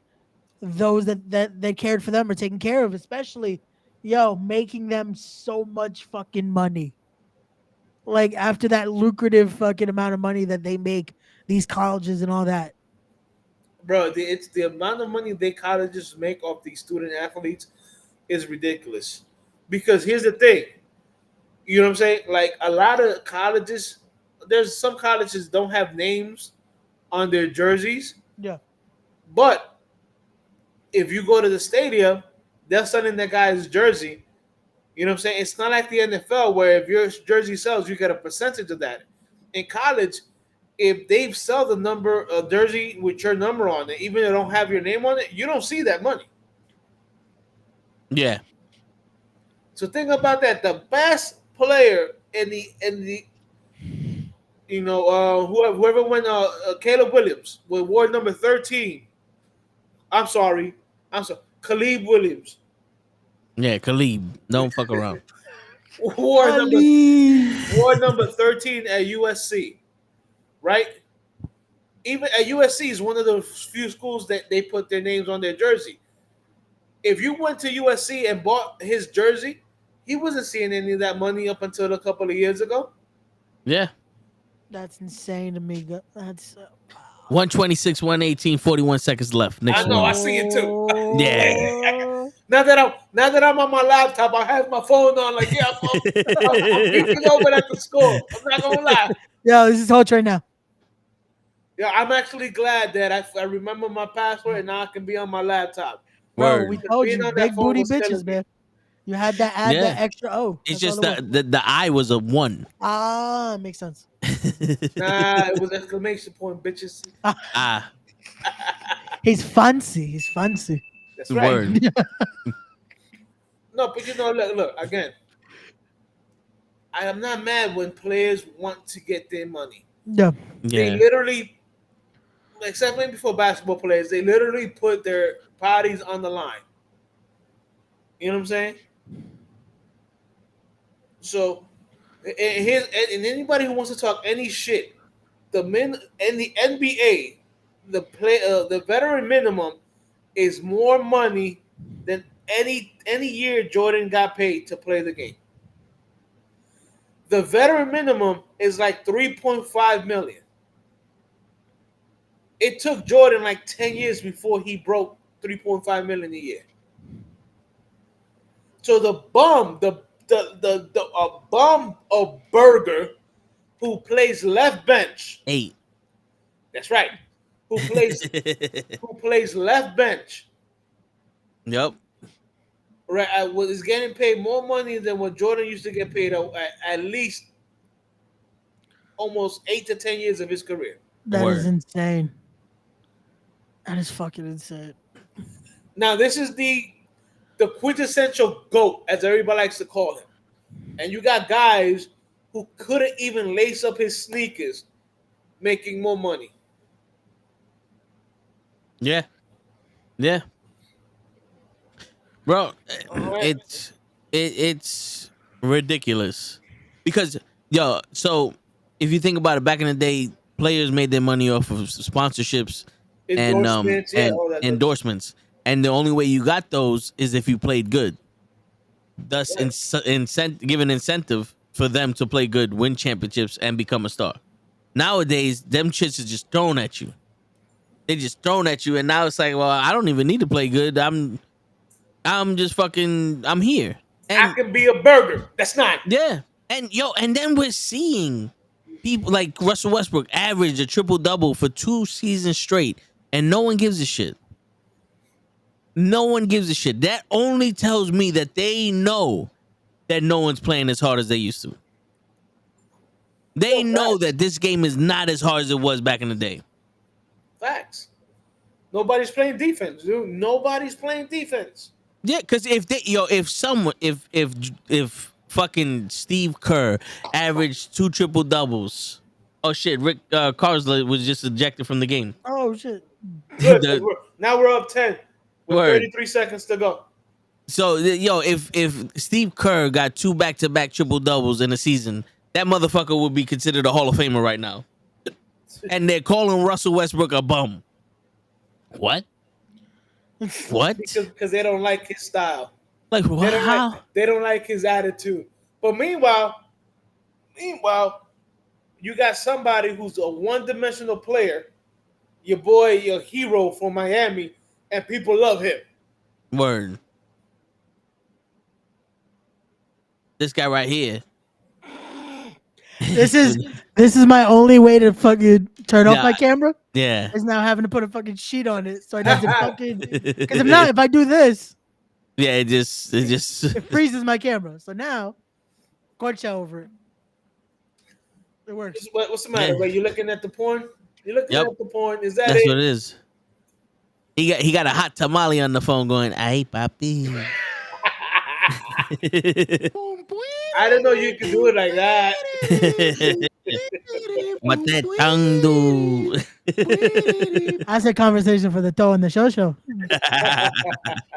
those that cared for them are taken care of, especially, making them so much fucking money. Like after that lucrative fucking amount of money that they make these colleges and all that. Bro, it's the amount of money they colleges make off these student athletes is ridiculous. Because here's the thing. You know what I'm saying? Like a lot of colleges, there's some colleges don't have names on their jerseys. Yeah. But if you go to the stadium, they're selling that guy's jersey. You know what I'm saying? It's not like the NFL where if your jersey sells, you get a percentage of that. In college, if they sell the number of jersey with your number on it, even if they don't have your name on it, you don't see that money. Yeah. So think about that. The best player in the whoever won Caleb Williams with ward number 13. I'm sorry. Caleb Williams. Yeah, Khalid. Don't fuck around. Ward number Ali. ward number 13 at USC. Right? Even at USC is one of the few schools that they put their names on their jersey. If you went to USC and bought his jersey, he wasn't seeing any of that money up until a couple of years ago. Yeah. That's insane to me. That's 126, 118, 41 seconds left. Next I know, one. I see it too. Yeah. Now that I'm on my laptop, I have my phone on. Like, yeah, I'm keeping over at the score. I'm not gonna lie. Yeah, this is hot right now. Yeah, I'm actually glad that I remember my password and now I can be on my laptop. Bro, Word. we told Being you, on that big phone booty was killing bitches, me. man. You had to add Yeah. that extra O. It's That's just all it was. the I was a 1. Ah, makes sense. Nah, it was exclamation point, bitches. Ah, He's fancy. He's fancy. That's right. word. No, but look again. I am not mad when players want to get their money. Yeah. They Yeah. literally, except maybe for basketball players, they literally put their bodies on the line. You know what I'm saying? So, and anybody who wants to talk any shit, the men in the NBA, the veteran minimum is more money than any year Jordan got paid to play the game. The veteran minimum is like 3.5 million. It took Jordan like 10 years before he broke 3.5 million a year. So the bum, bum of Burger who plays left bench. 8. That's right. Who plays left bench. Yep. Right, is getting paid more money than what Jordan used to get paid at least almost 8 to 10 years of his career. That is Word. insane. That is fucking insane. Now this is the quintessential GOAT, as everybody likes to call him. And you got guys who couldn't even lace up his sneakers making more money. Yeah. Yeah. Bro, Alright. it's ridiculous. Because so if you think about it, back in the day, players made their money off of sponsorships and Endorsements, all that. endorsements. And the only way you got those is if you played good. Thus giving incentive for them to play good, win championships, and become a star. Nowadays, them shits is just thrown at you. They just thrown at you, and now it's like, well, I don't even need to play good. I'm just fucking, I'm here. And I can be a burger. That's not. yeah. And then we're seeing people like Russell Westbrook average a triple-double for 2 seasons straight, and no one gives a shit. No one gives a shit. That only tells me that they know that no one's playing as hard as they used to. They know that this game is not as hard as it was back in the day. Facts. Nobody's playing defense, dude. Nobody's playing defense. Yeah, because if fucking Steve Kerr averaged 2 triple-doubles, oh shit, Rick Carlisle was just ejected from the game. Oh shit. Good. The- Now we're up 10 with Word. 33 seconds to go. So if Steve Kerr got 2 back-to-back triple-doubles in a season, that motherfucker would be considered a Hall of Famer right now. And they're calling Russell Westbrook a bum. What? What? Because they don't like his style. Like what? How? They don't like his attitude. But meanwhile, you got somebody who's a one-dimensional player, your boy, your hero from Miami, and people love him. Word. This guy right here. This is my only way to fucking turn off Yeah. my camera. Yeah. Is now having to put a fucking sheet on it so it doesn't fucking. Because if not, if I do this, Yeah, it just it freezes my camera. So now, cord shell over it. It works. What's the matter? Yeah. Wait, you looking at the porn? You looking Yep. at the porn? Is that That's it? what it is. He got a hot tamale on the phone going, "Ay, papi." I didn't know you could do it like that. What that tongue do? That's a conversation for the Toe and the Show Show.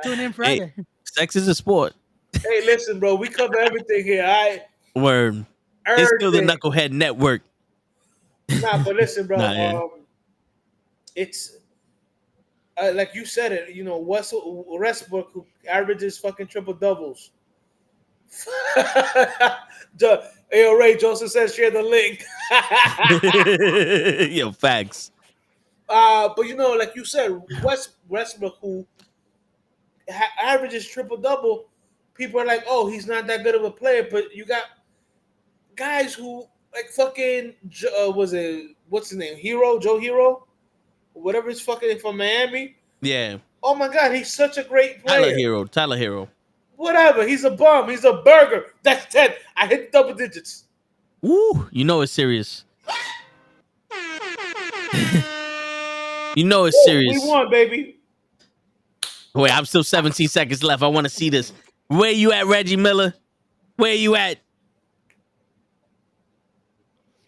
Tune in Friday. Hey, sex is a sport. Hey, listen, bro. We cover everything here. Word. It's still the Knucklehead Network. Nah, but listen, bro. Nah, yeah. It's like you said it. You know, Westbrook who averages fucking triple doubles. Hey, Ray Joseph says share the link. Yo, facts. But you know, like you said, Westbrook who averages triple double. People are like, oh, he's not that good of a player. But you got guys who like fucking what's his name? Joe Hero, whatever his fucking from Miami. Yeah. Oh my God, he's such a great player. Tyler Hero. Whatever, he's a bum. He's a burger. That's 10. I hit double digits. Woo, you know it's serious. You know it's serious. We won, baby. Wait, I'm still 17 seconds left. I want to see this. Where you at, Reggie Miller? Where you at?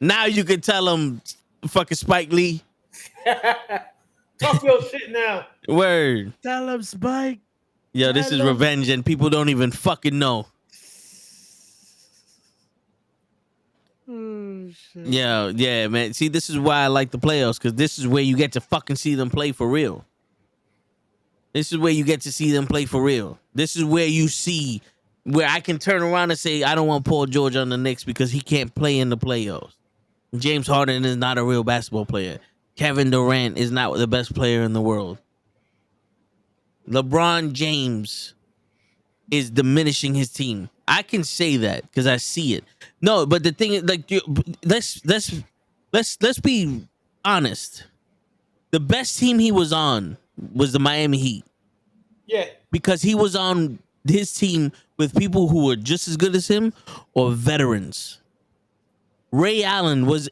Now you can tell him, fucking Spike Lee. Talk your shit now. Word. Tell him, Spike. Yo, this is revenge, and people don't even fucking know. Oh, shit. Yeah, man. See, this is why I like the playoffs, because this is where you get to fucking see them play for real. This is where you get to see them play for real. This is where you see where I can turn around and say, I don't want Paul George on the Knicks because he can't play in the playoffs. James Harden is not a real basketball player. Kevin Durant is not the best player in the world. LeBron James is diminishing his team. I can say that because I see it. No, but the thing is, like, let's be honest. The best team he was on was the Miami Heat. Yeah. Because he was on his team with people who were just as good as him or veterans. Ray Allen was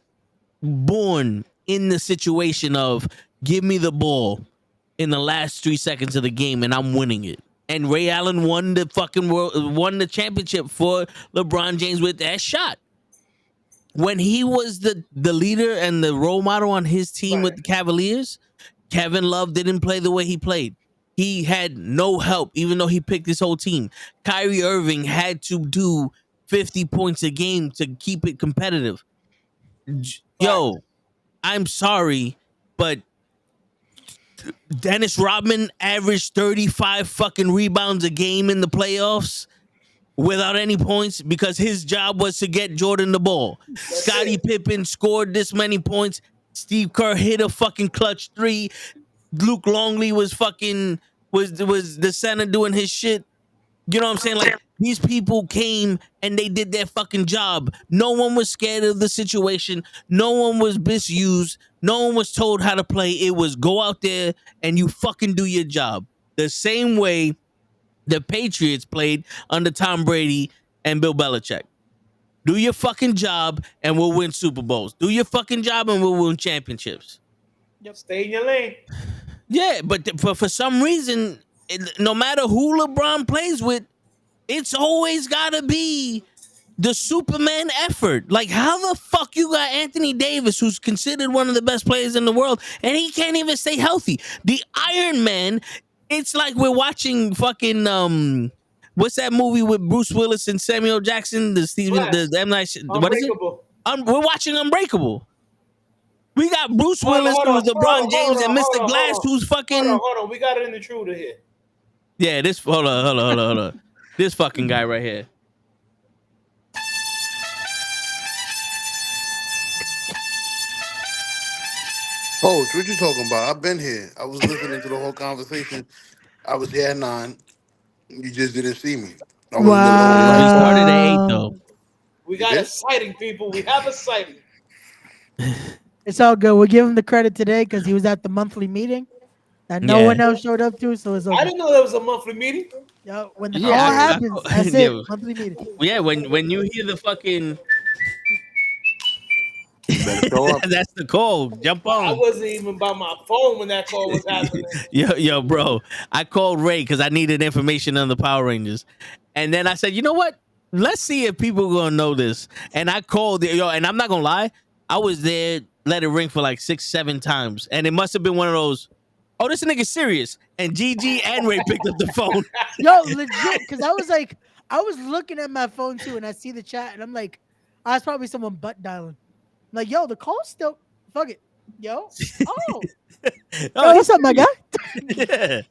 born in the situation of give me the ball in the last 3 seconds of the game and I'm winning it. And Ray Allen won the championship for LeBron James with that shot. When he was the leader and the role model on his team with the Cavaliers, Kevin Love didn't play the way he played. He had no help, even though he picked his whole team. Kyrie Irving had to do 50 points a game to keep it competitive. Yo, I'm sorry, but Dennis Rodman averaged 35 fucking rebounds a game in the playoffs without any points because his job was to get Jordan the ball. Scottie Pippen scored this many points. Steve Kerr hit a fucking clutch 3. Luke Longley was the center doing his shit. You know what I'm saying? Like, these people came and they did their fucking job. No one was scared of the situation. No one was misused. No one was told how to play. It was go out there and you fucking do your job. The same way the Patriots played under Tom Brady and Bill Belichick. Do your fucking job and we'll win Super Bowls. Do your fucking job and we'll win championships. Yep. Stay in your lane. Yeah, but for some reason, no matter who LeBron plays with, it's always got to be the Superman effort. Like, how the fuck you got Anthony Davis, who's considered one of the best players in the world, and he can't even stay healthy? The Iron Man, it's like we're watching fucking what's that movie with Bruce Willis and Samuel Jackson? The M. Night. What is it? We're watching Unbreakable. We got Bruce Willis, who's LeBron James, and Mr. Glass, who's fucking. Hold on. We got an intruder here. Yeah, hold on. This fucking guy right here. Oh, what you talking about? I've been here. I was listening to the whole conversation. I was here at 9. You just didn't see me. I was We started at 8 though. We You got a did? sighting, people. We have a sighting. It's all good. We'll give him the credit today because he was at the monthly meeting that no Yeah. one else showed up to. So it's I okay. didn't know there was a monthly meeting. Yo, when the Yeah, call I- happens, that's it. yeah. Monthly meeting. Yeah, when you hear the fucking You better show up. that's the call. Jump I on. wasn't even by my phone when that call was happening. Yo, bro. I called Ray because I needed information on the Power Rangers. And then I said, you know what? Let's see if people gonna know this. And I called and I'm not gonna lie, I was there, let it ring for like 6-7 times. And it must have been one of those, oh, this nigga's serious. And Gigi and Ray picked up the phone. Yo, legit, because I was looking at my phone too, and I see the chat, and I'm like, I was probably someone butt dialing. I'm like, yo, the call's still, fuck it, yo, oh, yo, what's up, my guy? Yeah.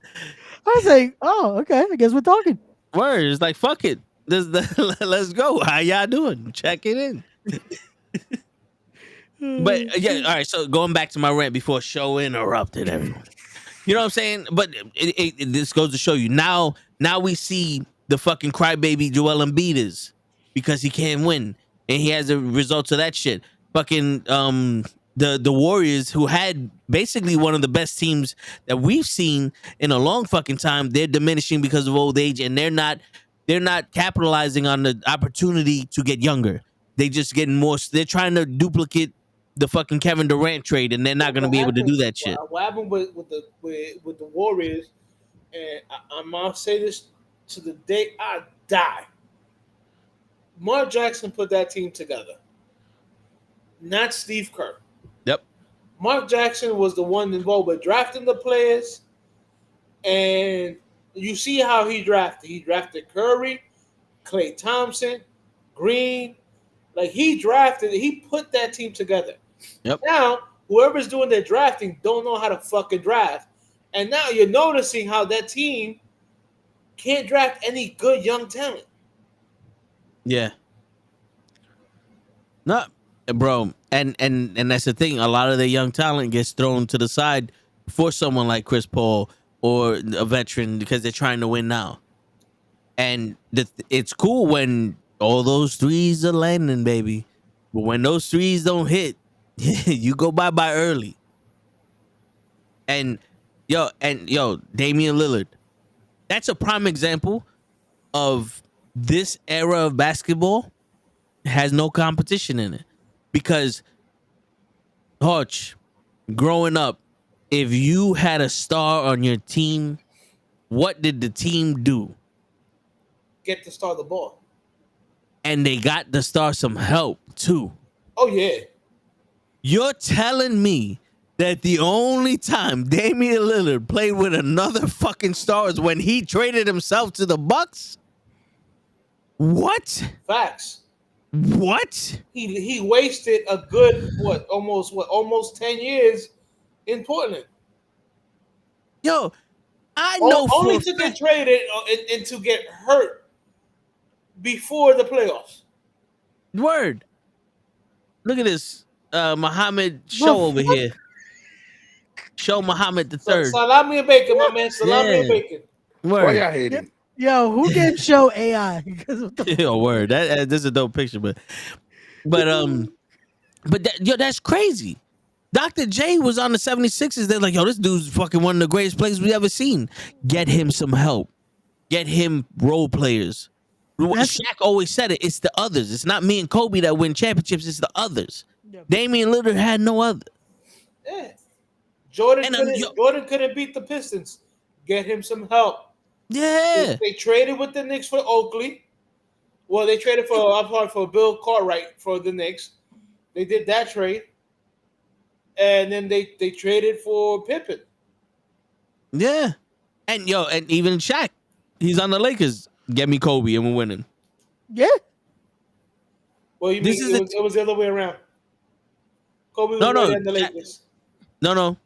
I was like, oh, okay, I guess we're talking. Words like fuck it. Let's go. How y'all doing? Check it in. But yeah, all right. So going back to my rant before show interrupted everyone. You know what I'm saying? But this goes to show you now. Now we see the fucking crybaby Joel Embiid is because he can't win, and he has the results of that shit. Fucking the Warriors, who had basically one of the best teams that we've seen in a long fucking time, they're diminishing because of old age, and they're not capitalizing on the opportunity to get younger. They just getting more. They're trying to duplicate the fucking Kevin Durant trade, and they're not going to be able to do that shit. What happened with the Warriors, and I'm gonna say this to the day I die. Mark Jackson put that team together, not Steve Kerr. Yep. Mark Jackson was the one involved with drafting the players, and you see how he drafted. He drafted Curry, Klay Thompson, Green. Like he put that team together. Yep. Now, whoever's doing their drafting don't know how to fucking draft. And now you're noticing how that team can't draft any good young talent. Yeah. No, bro, and that's the thing. A lot of the young talent gets thrown to the side for someone like Chris Paul or a veteran because they're trying to win now. And it's cool when all those threes are landing, baby. But when those threes don't hit, you go bye early. And yo, Damian Lillard, that's a prime example of this era of basketball has no competition in it. Because Hutch, growing up, if you had a star on your team, what did the team do? Get to start the ball. And they got the star some help too. Oh yeah. You're telling me that the only time Damian Lillard played with another fucking star is when he traded himself to the Bucks? What? Facts. What? He wasted a good almost 10 years in Portland. Yo, I know only for to get traded and to get hurt before the playoffs. word. Look at this Muhammad show over here. Show Muhammad the third. Salami and bacon, my man. Salami and bacon. Why Word. y'all hating? Yo, who can show AI? Because what the Yo, word. This is a dope picture, but that's crazy. Dr. J was on the 76ers. They're like, yo, this dude's fucking one of the greatest players we ever seen. Get him some help. Get him role players. Shaq always said it. It's the others. It's not me and Kobe that win championships. It's the others. Yeah. Damian Lillard had no other. Yeah. Jordan And, Jordan couldn't beat the Pistons. Get him some help. Yeah. They traded with the Knicks for Oakley. Well, they traded for Bill Cartwright for the Knicks. They did that trade. And then they traded for Pippen. Yeah. And even Shaq, he's on the Lakers. Get me Kobe and we're winning. Yeah. Well, you This mean is it was the other way around. Kobe was No. in the Lakers. No.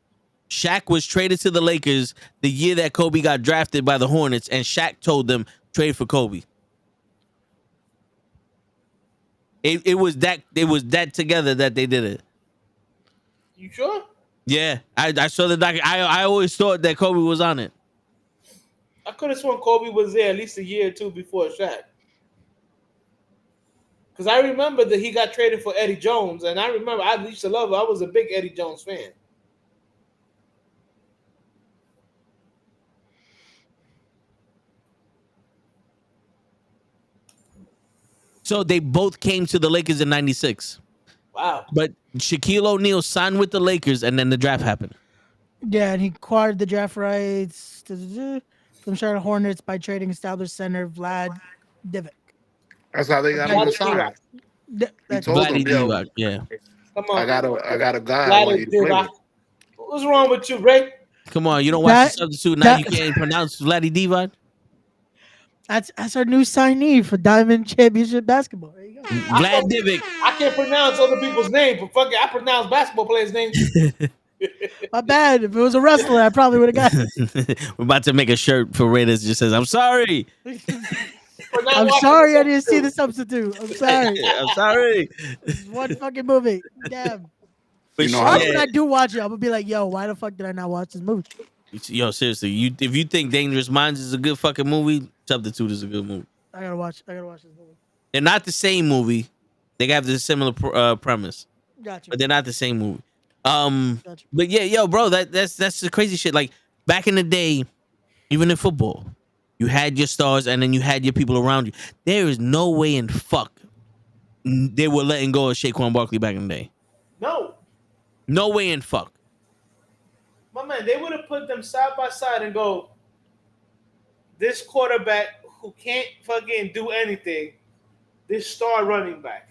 Shaq was traded to the Lakers the year that Kobe got drafted by the Hornets, and Shaq told them trade for Kobe. It was that together that they did it. You sure? Yeah, I saw the doc. I always thought that Kobe was on it. I could have sworn Kobe was there at least a year or two before Shaq. Because I remember that he got traded for Eddie Jones, and I remember I used to love him. I was a big Eddie Jones fan. So they both came to the Lakers in '96. Wow. But Shaquille O'Neal signed with the Lakers, and then the draft happened. Yeah, and he acquired the draft rights from Charlotte Hornets by trading established center Vlad Divac. That's how they got him to sign. He That's told Vladdy him, yo, Divac, yeah. Come on. I got a guy I want you to play with. What's wrong with you, Ray? Come on, you don't watch the substitute now. You can't pronounce Vladdy Divac. That's our new signee for Diamond Championship basketball. There you go. Vlad Divac. I can't pronounce other people's names, but fuck it, I pronounce basketball players' names. My bad. If it was a wrestler, I probably would have got it. We're about to make a shirt for Raiders that just says, "I'm sorry." I'm sorry I didn't see the substitute. I'm sorry. I'm sorry. It's one fucking movie. Damn. But When I do watch it, I'm gonna be like, yo, why the fuck did I not watch this movie? Yo, seriously, if you think Dangerous Minds is a good fucking movie, Substitute is a good movie. I gotta watch this movie. They're not the same movie. They have the similar premise, Gotcha. but they're not the same movie. Gotcha. But yeah, yo, bro, that's the crazy shit. Like back in the day, even in football, you had your stars and then you had your people around you. There is no way in fuck they were letting go of Saquon Barkley back in the day. No way in fuck. My man, they would have put them side by side and go, this quarterback who can't fucking do anything, this star running back.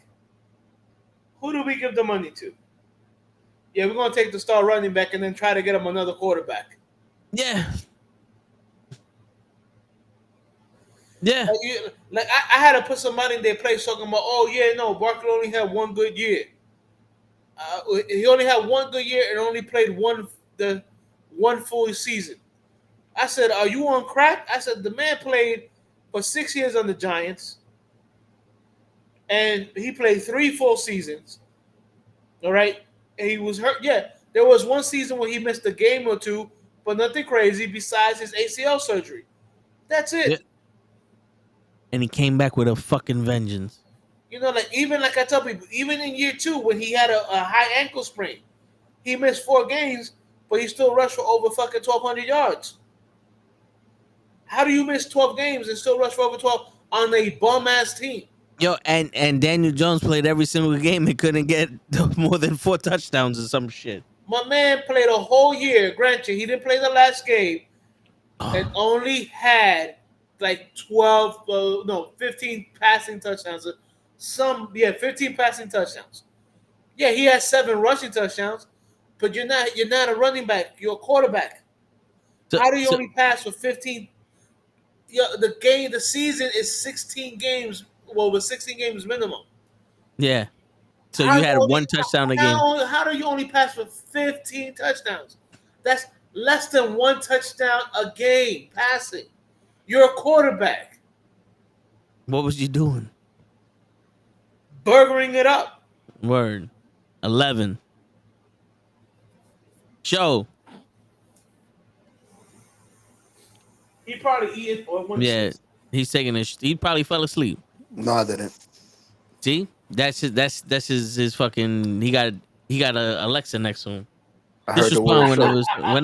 Who do we give the money to? Yeah, we're going to take the star running back and then try to get him another quarterback. Yeah. Yeah. I had to put some money in their place talking about, oh, yeah, no, Barkley only had one good year. He only had one good year and only played one full season. I said, are you on crack? I said, the man played for 6 years on the Giants, and he played 3 full seasons. All right? And he was hurt. Yeah, there was one season where he missed a game or two, but nothing crazy besides his ACL surgery. That's it. Yeah. And he came back with a fucking vengeance. You know, even like I tell people, even in year 2 when he had a high ankle sprain, he missed 4 games, but he still rushed for over fucking 1,200 yards. How do you miss 12 games and still rush for over 12 on a bum-ass team? Yo, and Daniel Jones played every single game and couldn't get more than 4 touchdowns or some shit. My man played a whole year. Granted, he didn't play the last game and only had like 15 passing touchdowns. 15 passing touchdowns. Yeah, he has 7 rushing touchdowns, but you're not a running back. You're a quarterback. How do you only pass for 15? The season is 16 games. Well, with 16 games minimum. Yeah. So you had one touchdown a game. How do you only pass for 15 touchdowns? That's less than 1 touchdown a game passing. You're a quarterback. What was you doing? Burgering it up. Word. 11. Show. He probably eating or went Yeah. He's taking a. He probably fell asleep. No, I didn't. See, that's his fucking. He got a Alexa next to him. I Just heard the word. respond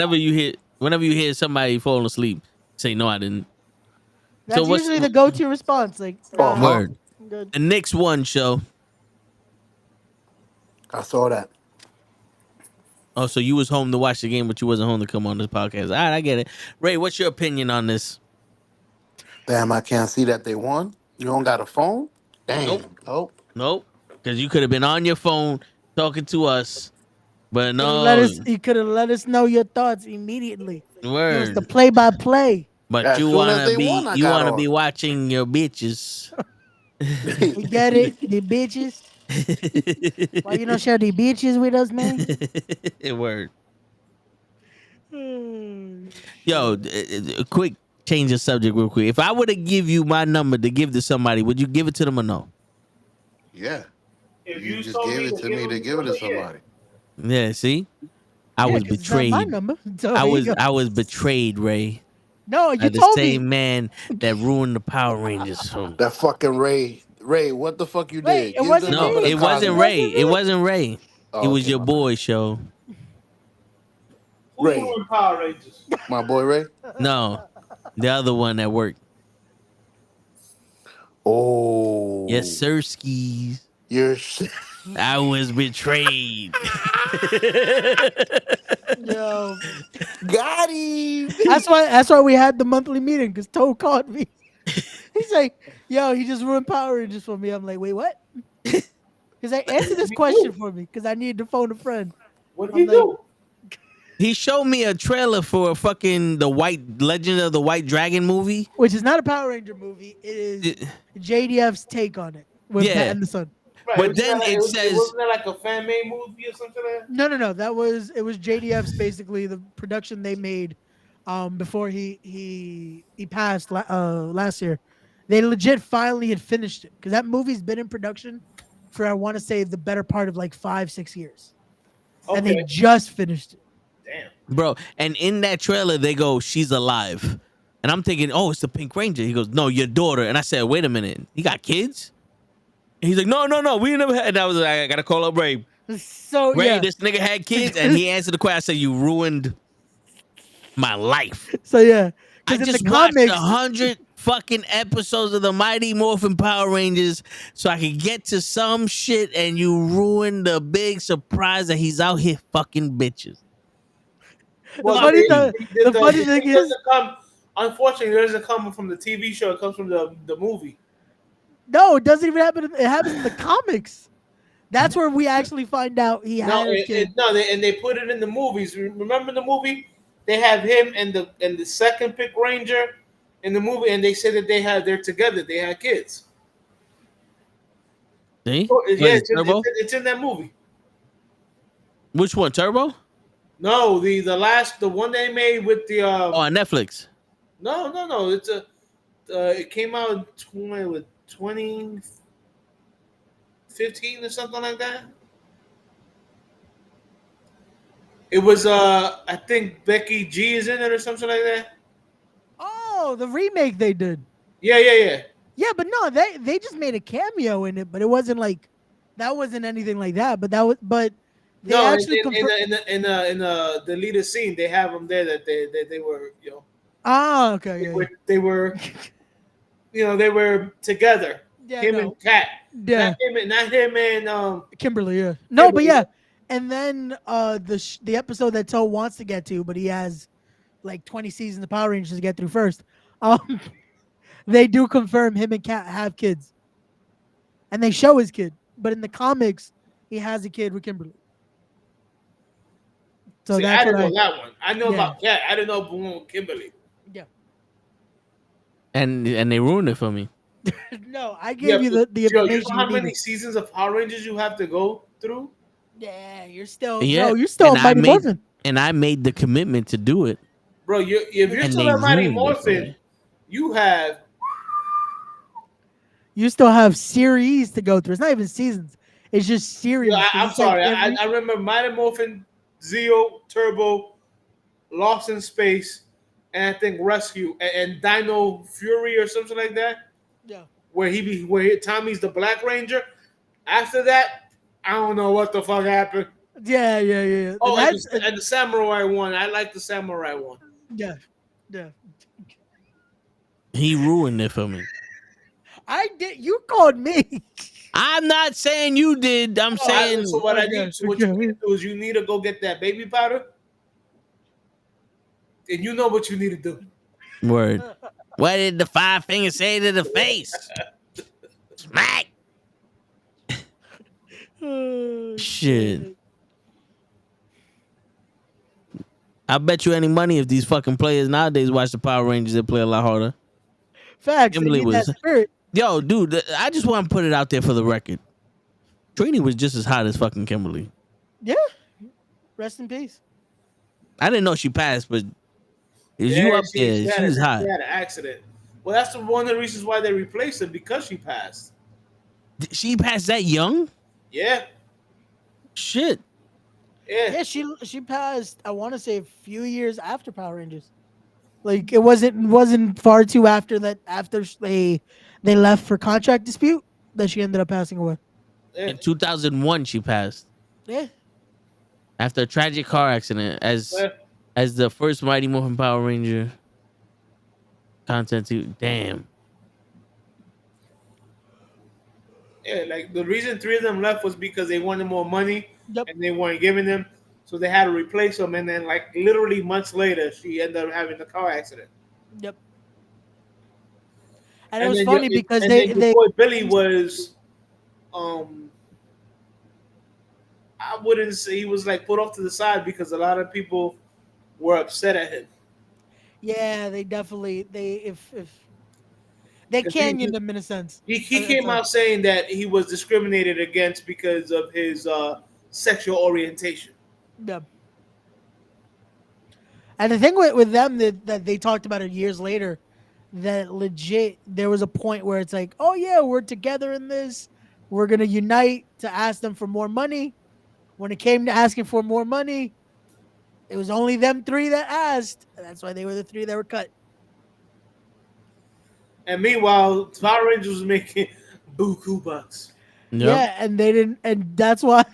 whenever you hear somebody falling asleep. Say no, I didn't. That's usually the go-to response. Like, word. Good. The Knicks won, show. I saw that. Oh, so you was home to watch the game, but you wasn't home to come on this podcast. All right, I get it. Ray, what's your opinion on this? Damn, I can't see that they won. You don't got a phone? Damn. Nope. Because you could have been on your phone talking to us, but no. You could have let us know your thoughts immediately. Word. It was the play-by-play. But As you soon wanna as they be won, I you got wanna on. be watching your bitches. We get it, the bitches. Why you don't share the bitches with us, man? Word. Yo, a quick change of subject real quick. If I were to give you my number to give to somebody, would you give it to them or no? Yeah. If You just gave it to me to give it to somebody. Yeah, see? I was 'cause it's not my betrayed. number. So I there you was go. I was betrayed, No, you by the told me. same man that ruined the Power Rangers for me. That fucking Ray Ray, what the fuck you Wait, did? it Give wasn't them No, up me. the it wasn't Cosby. Ray. It wasn't Ray. Oh, It was okay, your my boy bad. show. Who Ray, ruined Power Rangers? my boy Ray. No, the other one at work. Yes, Oh, sir, skis. you're. I was betrayed. Yo, Got him. that's why we had the monthly meeting because Toe called me. He's like, "Yo, he just ruined Power Rangers for me." I'm like, "Wait, what?" Because I answered this Me question too. for me because I needed to phone a friend, What did I'm he like- do? He showed me a trailer for fucking the White Legend of the White Dragon movie. which is not a Power Ranger movie. It is It- JDF's take on it with Yeah. Bat and the Sun. Right, But wasn't then that like, it it says- wasn't that like a fan made movie or something like that? No. It was JDF's basically the production they made before he passed last year. They legit finally had finished it because that movie's been in production for I want to say the better part of like 5-6 years, and they Okay. just finished it. Damn. Bro, and in that trailer, they go, she's alive. And I'm thinking, oh, it's the Pink Ranger. He goes, no, your daughter. And I said, wait a minute. He got kids? And he's like, no. We never had. And I was like, I got to call up Ray. So Ray, yeah, this nigga had kids. And he answered the question. I said, you ruined my life. so yeah, I because in just the watched comics, 100 fucking episodes of the Mighty Morphin Power Rangers so I could get to some shit, and you ruined the big surprise that he's out here fucking bitches. funny the funny thing thing is- doesn't come. Unfortunately, it doesn't come from the TV show. It comes from the movie. no, it doesn't even happen. It happens in the comics. That's where we actually find out he had No, a kid. they put it in the movies. Remember the movie? They have him and the second Pick Ranger in the movie, and they said that they're together. They had kids. See? Yeah, What is it's Turbo? it's in that movie. Which one, Turbo? No, the one they made with the Oh, on Netflix. no. It's it came out in 2015 or something like that. It was I think Becky G is in it or something like that. Oh, the remake they did. Yeah. Yeah, but no, they just made a cameo in it, but it wasn't like that wasn't anything like that. But they No, actually in the deleted scene, they have them there that they were Ah, okay, yeah, they were they were together. yeah, Him no. and Kat. Yeah, Not him and Kimberly, yeah. No, but Kimberly. yeah. And then the episode that Toe wants to get to, but he has like 20 seasons of Power Rangers to get through first. They do confirm him and Kat have kids. And they show his kid. But in the comics, he has a kid with Kimberly. So See, that's I didn't what know that one. I know Yeah. about Kat. I didn't know about one with Kimberly. Yeah. And they ruined it for me. No, I gave you the Joe, you information. know how you many needed. seasons of Power Rangers you have to go through? Yeah, you're still Yeah, you're still and a I Mighty made- Morphin. And I made the commitment to do it. Bro, if you're And still they a Mighty ruined it for Morphin, me. you have You still have series to go through. It's not even seasons. It's just series. I'm It's like sorry. every- I remember Mighty Morphin, Zeo, Turbo, Lost in Space, and I think Rescue and Dino Fury or something like that. Yeah. Where Tommy's the Black Ranger. After that, I don't know what the fuck happened. Yeah. Oh, That's, and the Samurai one. I like the Samurai one. yeah. He ruined it for me. I did. You called me. I'm not saying you did. I'm saying So what Okay, what you need to do is you need to go get that baby powder, and you know what you need to do. word. What did the five fingers say to the face? Smack. Shit. I bet you any money if these fucking players nowadays watch the Power Rangers, they play a lot harder. Facts. They Kimberly need that was- spirit. Yo, dude, I just want to put it out there for the record. Trini was just as hot as fucking Kimberly. Yeah. Rest in peace. I didn't know she passed, but is you up there? She was hot. She had an accident. Well, that's one of the reasons why they replaced her because she passed. She passed that young? Yeah, Shit. yeah. Yeah, she passed. I want to say a few years after Power Rangers. Like it wasn't far too after that. After they left for contract dispute, that she ended up passing away. Yeah. In 2001, she passed Yeah. after a tragic car accident Yeah. as the first Mighty Morphin Power Ranger content. Damn. Yeah, like the reason three of them left was because they wanted more money Yep. and they weren't giving them, so they had to replace them. And then, like literally months later, she ended up having a car accident. Yep. And it And was then, funny because and then your they boy Billy was, I wouldn't say he was like put off to the side because a lot of people were upset at him. yeah, they definitely if they 'Cause canyoned him in a sense. he That's came a- out saying that he was discriminated against because of his sexual orientation. Yeah. And the thing with them that they talked about it years later, that legit there was a point where it's like, oh yeah, we're together in this. We're gonna unite to ask them for more money. When it came to asking for more money, it was only them three that asked. And that's why they were the three that were cut. And meanwhile, Power Rangers was making buku bucks. Yep. Yeah, and they didn't, and that's why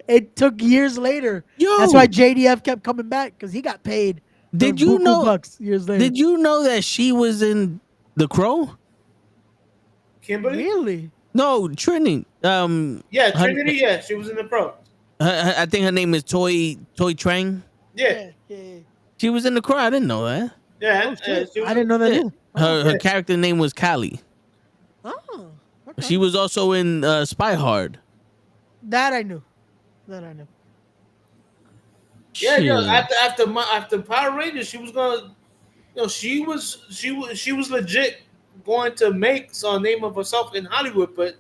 it took years later. Yo, That's why JDF kept coming back because he got paid. did those you buku know? bucks years later? Did you know that she was in The Crow? Kimberly? Really? No, Trinity. Yeah, Trinity. Yeah, she was in the pro. I think her name is Toy Trang. Yeah, Yeah. She was in The Crow. I didn't know that. yeah. Oh, shit. she was, I didn't know that Yeah. either. Her character name was Callie. Oh, okay. She was also in Spy Hard. That I knew. That I knew. Yeah, yeah. Shit. After Power Rangers, she was gonna, she was legit going to make a name of herself in Hollywood, but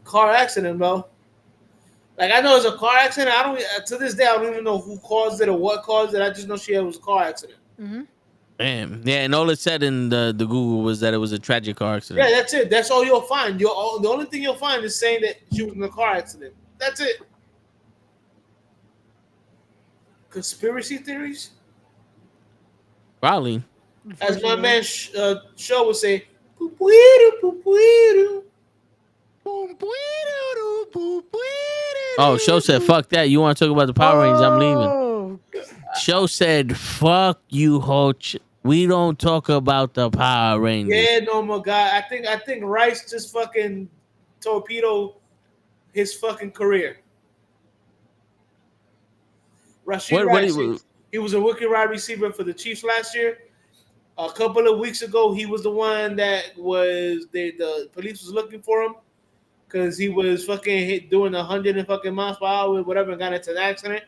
car accident, bro. Like I know it's a car accident. I don't to this day I don't even know who caused it or what caused it. I just know it was a car accident. Mm-hmm. Damn. Yeah, and all it said in the Google was that it was a tragic car accident. Yeah, that's it. That's all you'll find. The only thing you'll find is saying that she was in a car accident. That's it. Conspiracy theories, Probably. as my man Show would say, "Poo-poo-doo, poo-poo-doo." Oh, Show said, fuck that. You want to talk about the Power Rangers? I'm leaving. Oh, Show said, fuck you, Hoch. We don't talk about the Power Rangers. Yeah, no more guy. I think Rice just fucking torpedoed his fucking career. Rashid Rice, he was a rookie wide receiver for the Chiefs last year. A couple of weeks ago, he was the one that was the police was looking for him because he was fucking doing 100 and fucking miles per hour, whatever, and got into an accident.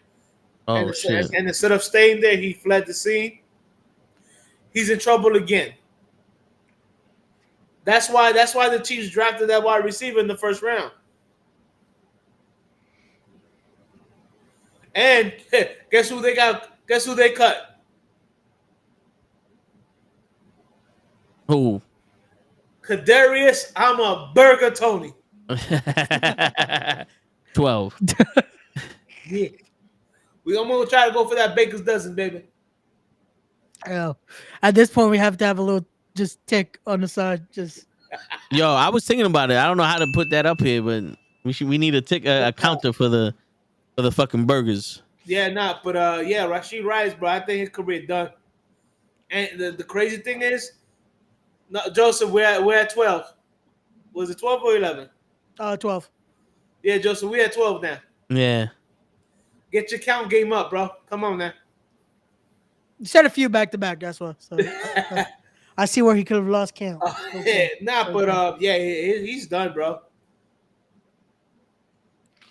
Oh, shit. And instead of staying there, he fled the scene. He's in trouble again. That's why the Chiefs drafted that wide receiver in the first round. And guess who they got? Guess who they cut? Who? Kadarius, I'm a burger Tony. 12. Yeah. I'm gonna try to go for that baker's dozen, baby. yeah. At this point, we have to have a little just tick on the side. Just Yo, I was thinking about it. I don't know how to put that up here, but we need a counter for the fucking burgers. Yeah, but Rashid Rice, bro, I think his career done. And the crazy thing is, no, Joseph, we're at 12. Was it 12 or 11? 12. Yeah, Joseph, we're at 12 now. Yeah. Get your count game up, bro. Come on now. You said a few back to back. That's why. So I see where he could have lost count. He's done, bro.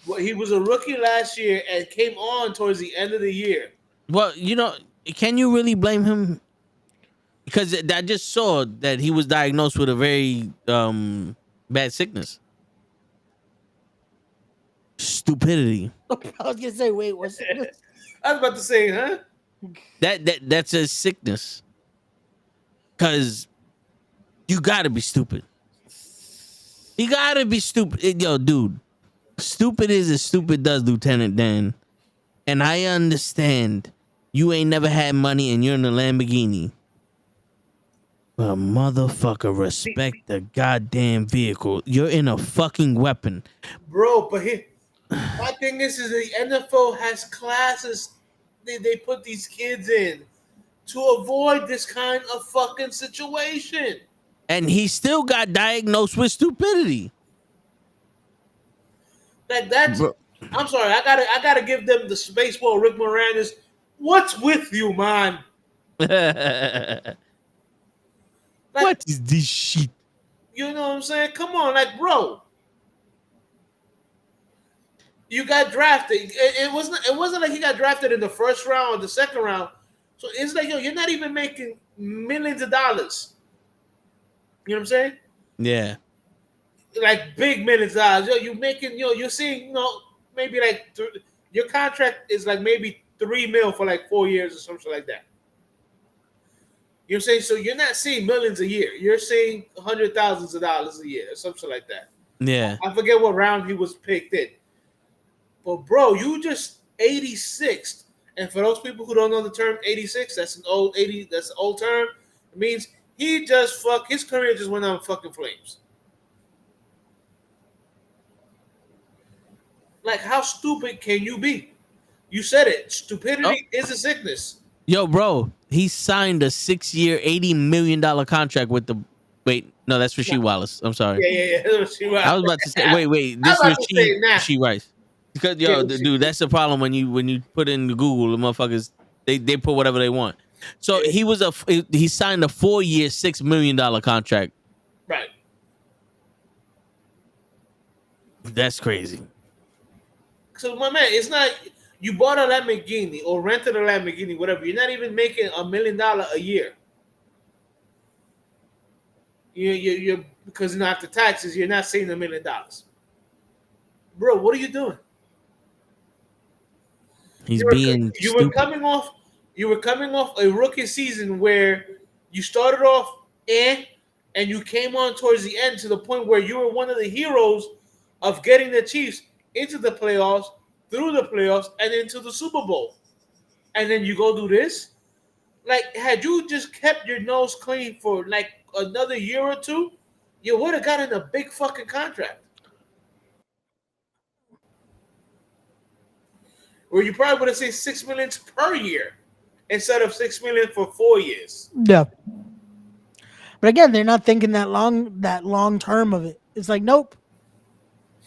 Well, he was a rookie last year and came on towards the end of the year. Well, can you really blame him? Because I just saw that he was diagnosed with a very bad sickness. Stupidity. I was gonna say, wait, what's it? I was about to say, huh? That's a sickness. Cause you gotta be stupid. You gotta be stupid. Yo, dude. Stupid is as stupid does, Lieutenant Dan. And I understand you ain't never had money and you're in a Lamborghini. Well, motherfucker, respect the goddamn vehicle. You're in a fucking weapon. Bro, but my thing is the NFL has classes they put these kids in to avoid this kind of fucking situation. And he still got diagnosed with stupidity. Like that's Bro. I'm sorry, I gotta give them the baseball Rick Moranis. What's with you, man? Like, What is this shit? you know what I'm saying? Come on, like, bro. You got drafted. It wasn't like he got drafted in the first round or the second round. So it's like, yo, you're not even making millions of dollars. You know what I'm saying? Yeah. Like big millions of dollars. Yo, you making, you're seeing, maybe like your contract is like maybe $3 million for like 4 years or something like that. You know what I'm saying? So you're not seeing millions a year. You're seeing hundred thousands of dollars a year or something like that. Yeah. I forget what round he was picked in. But bro, you just 86th. And for those people who don't know the term 86, that's an old term. It means his career just went on fucking flames. Like, how stupid can you be? You said it. Stupidity is a sickness. Yo, bro, he signed a 6-year, $80 million contract with the. Wait, no, that's Rasheed Wallace. I'm sorry. Yeah. I was about to say. Wait. This is Rasheed Rice. Because dude, that's the problem when you put in Google, the motherfuckers they put whatever they want. So he signed a 4-year, $6 million contract. Right. That's crazy. So my man, it's not you bought a Lamborghini or rented a Lamborghini, whatever. You're not even making $1 million a year. You're because after taxes, you're not saving $1 million. Bro, what are you doing? You were coming off a rookie season where you started off and you came on towards the end to the point where you were one of the heroes of getting the Chiefs into the playoffs, through the playoffs, and into the Super Bowl. And then you go do this? Like, had you just kept your nose clean for like another year or two, you would have gotten a big fucking contract. Or you probably would have seen $6 million per year instead of $6 million for 4 years. Yeah. But again, they're not thinking that long term of it. It's like, nope.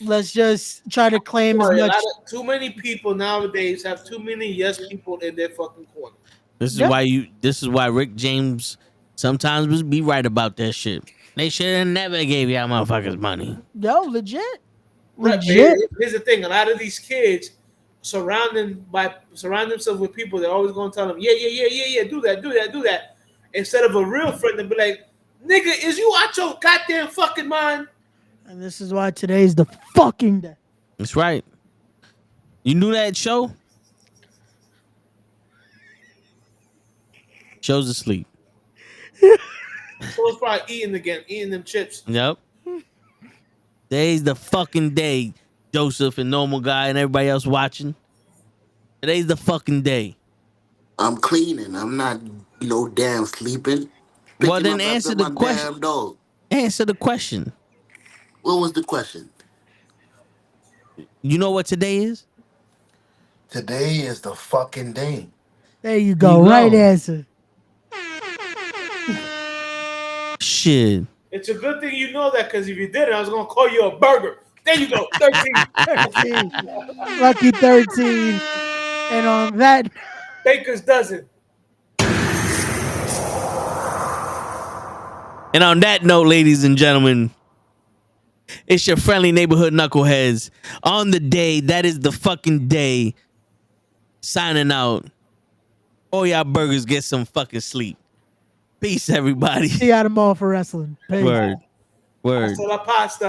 Let's just try to claim as much. Too many people nowadays have too many yes people in their fucking corner. This is why Rick James sometimes was be right about that shit. They should have never gave y'all motherfuckers money. Yo, legit. Here's the thing: a lot of these kids surround themselves with people. They're always going to tell them, yeah, do that. Instead of a real friend to be like, nigga, is you out your goddamn fucking mind? And this is why today's the fucking day. That's right. You knew that show? Show's asleep. So it's probably eating them chips. Yep. Today's the fucking day, Joseph and Normal Guy and everybody else watching. Today's the fucking day. I'm cleaning. I'm not no damn sleeping. Well, then answer the question. Damn dog. Answer the question. What was the question? You know what today is? Today is the fucking day. There you go. Right answer. Shit. It's a good thing you know that, because if you didn't, I was going to call you a burger. There you go. 13. 13. Lucky 13. And on that, Baker's dozen. And on that note, ladies and gentlemen, it's your friendly neighborhood knuckleheads on the day that is the fucking day, signing out. All y'all burgers get some fucking sleep. Peace, everybody. see you tomorrow for wrestling. Peace. Word. Hasta la pasta.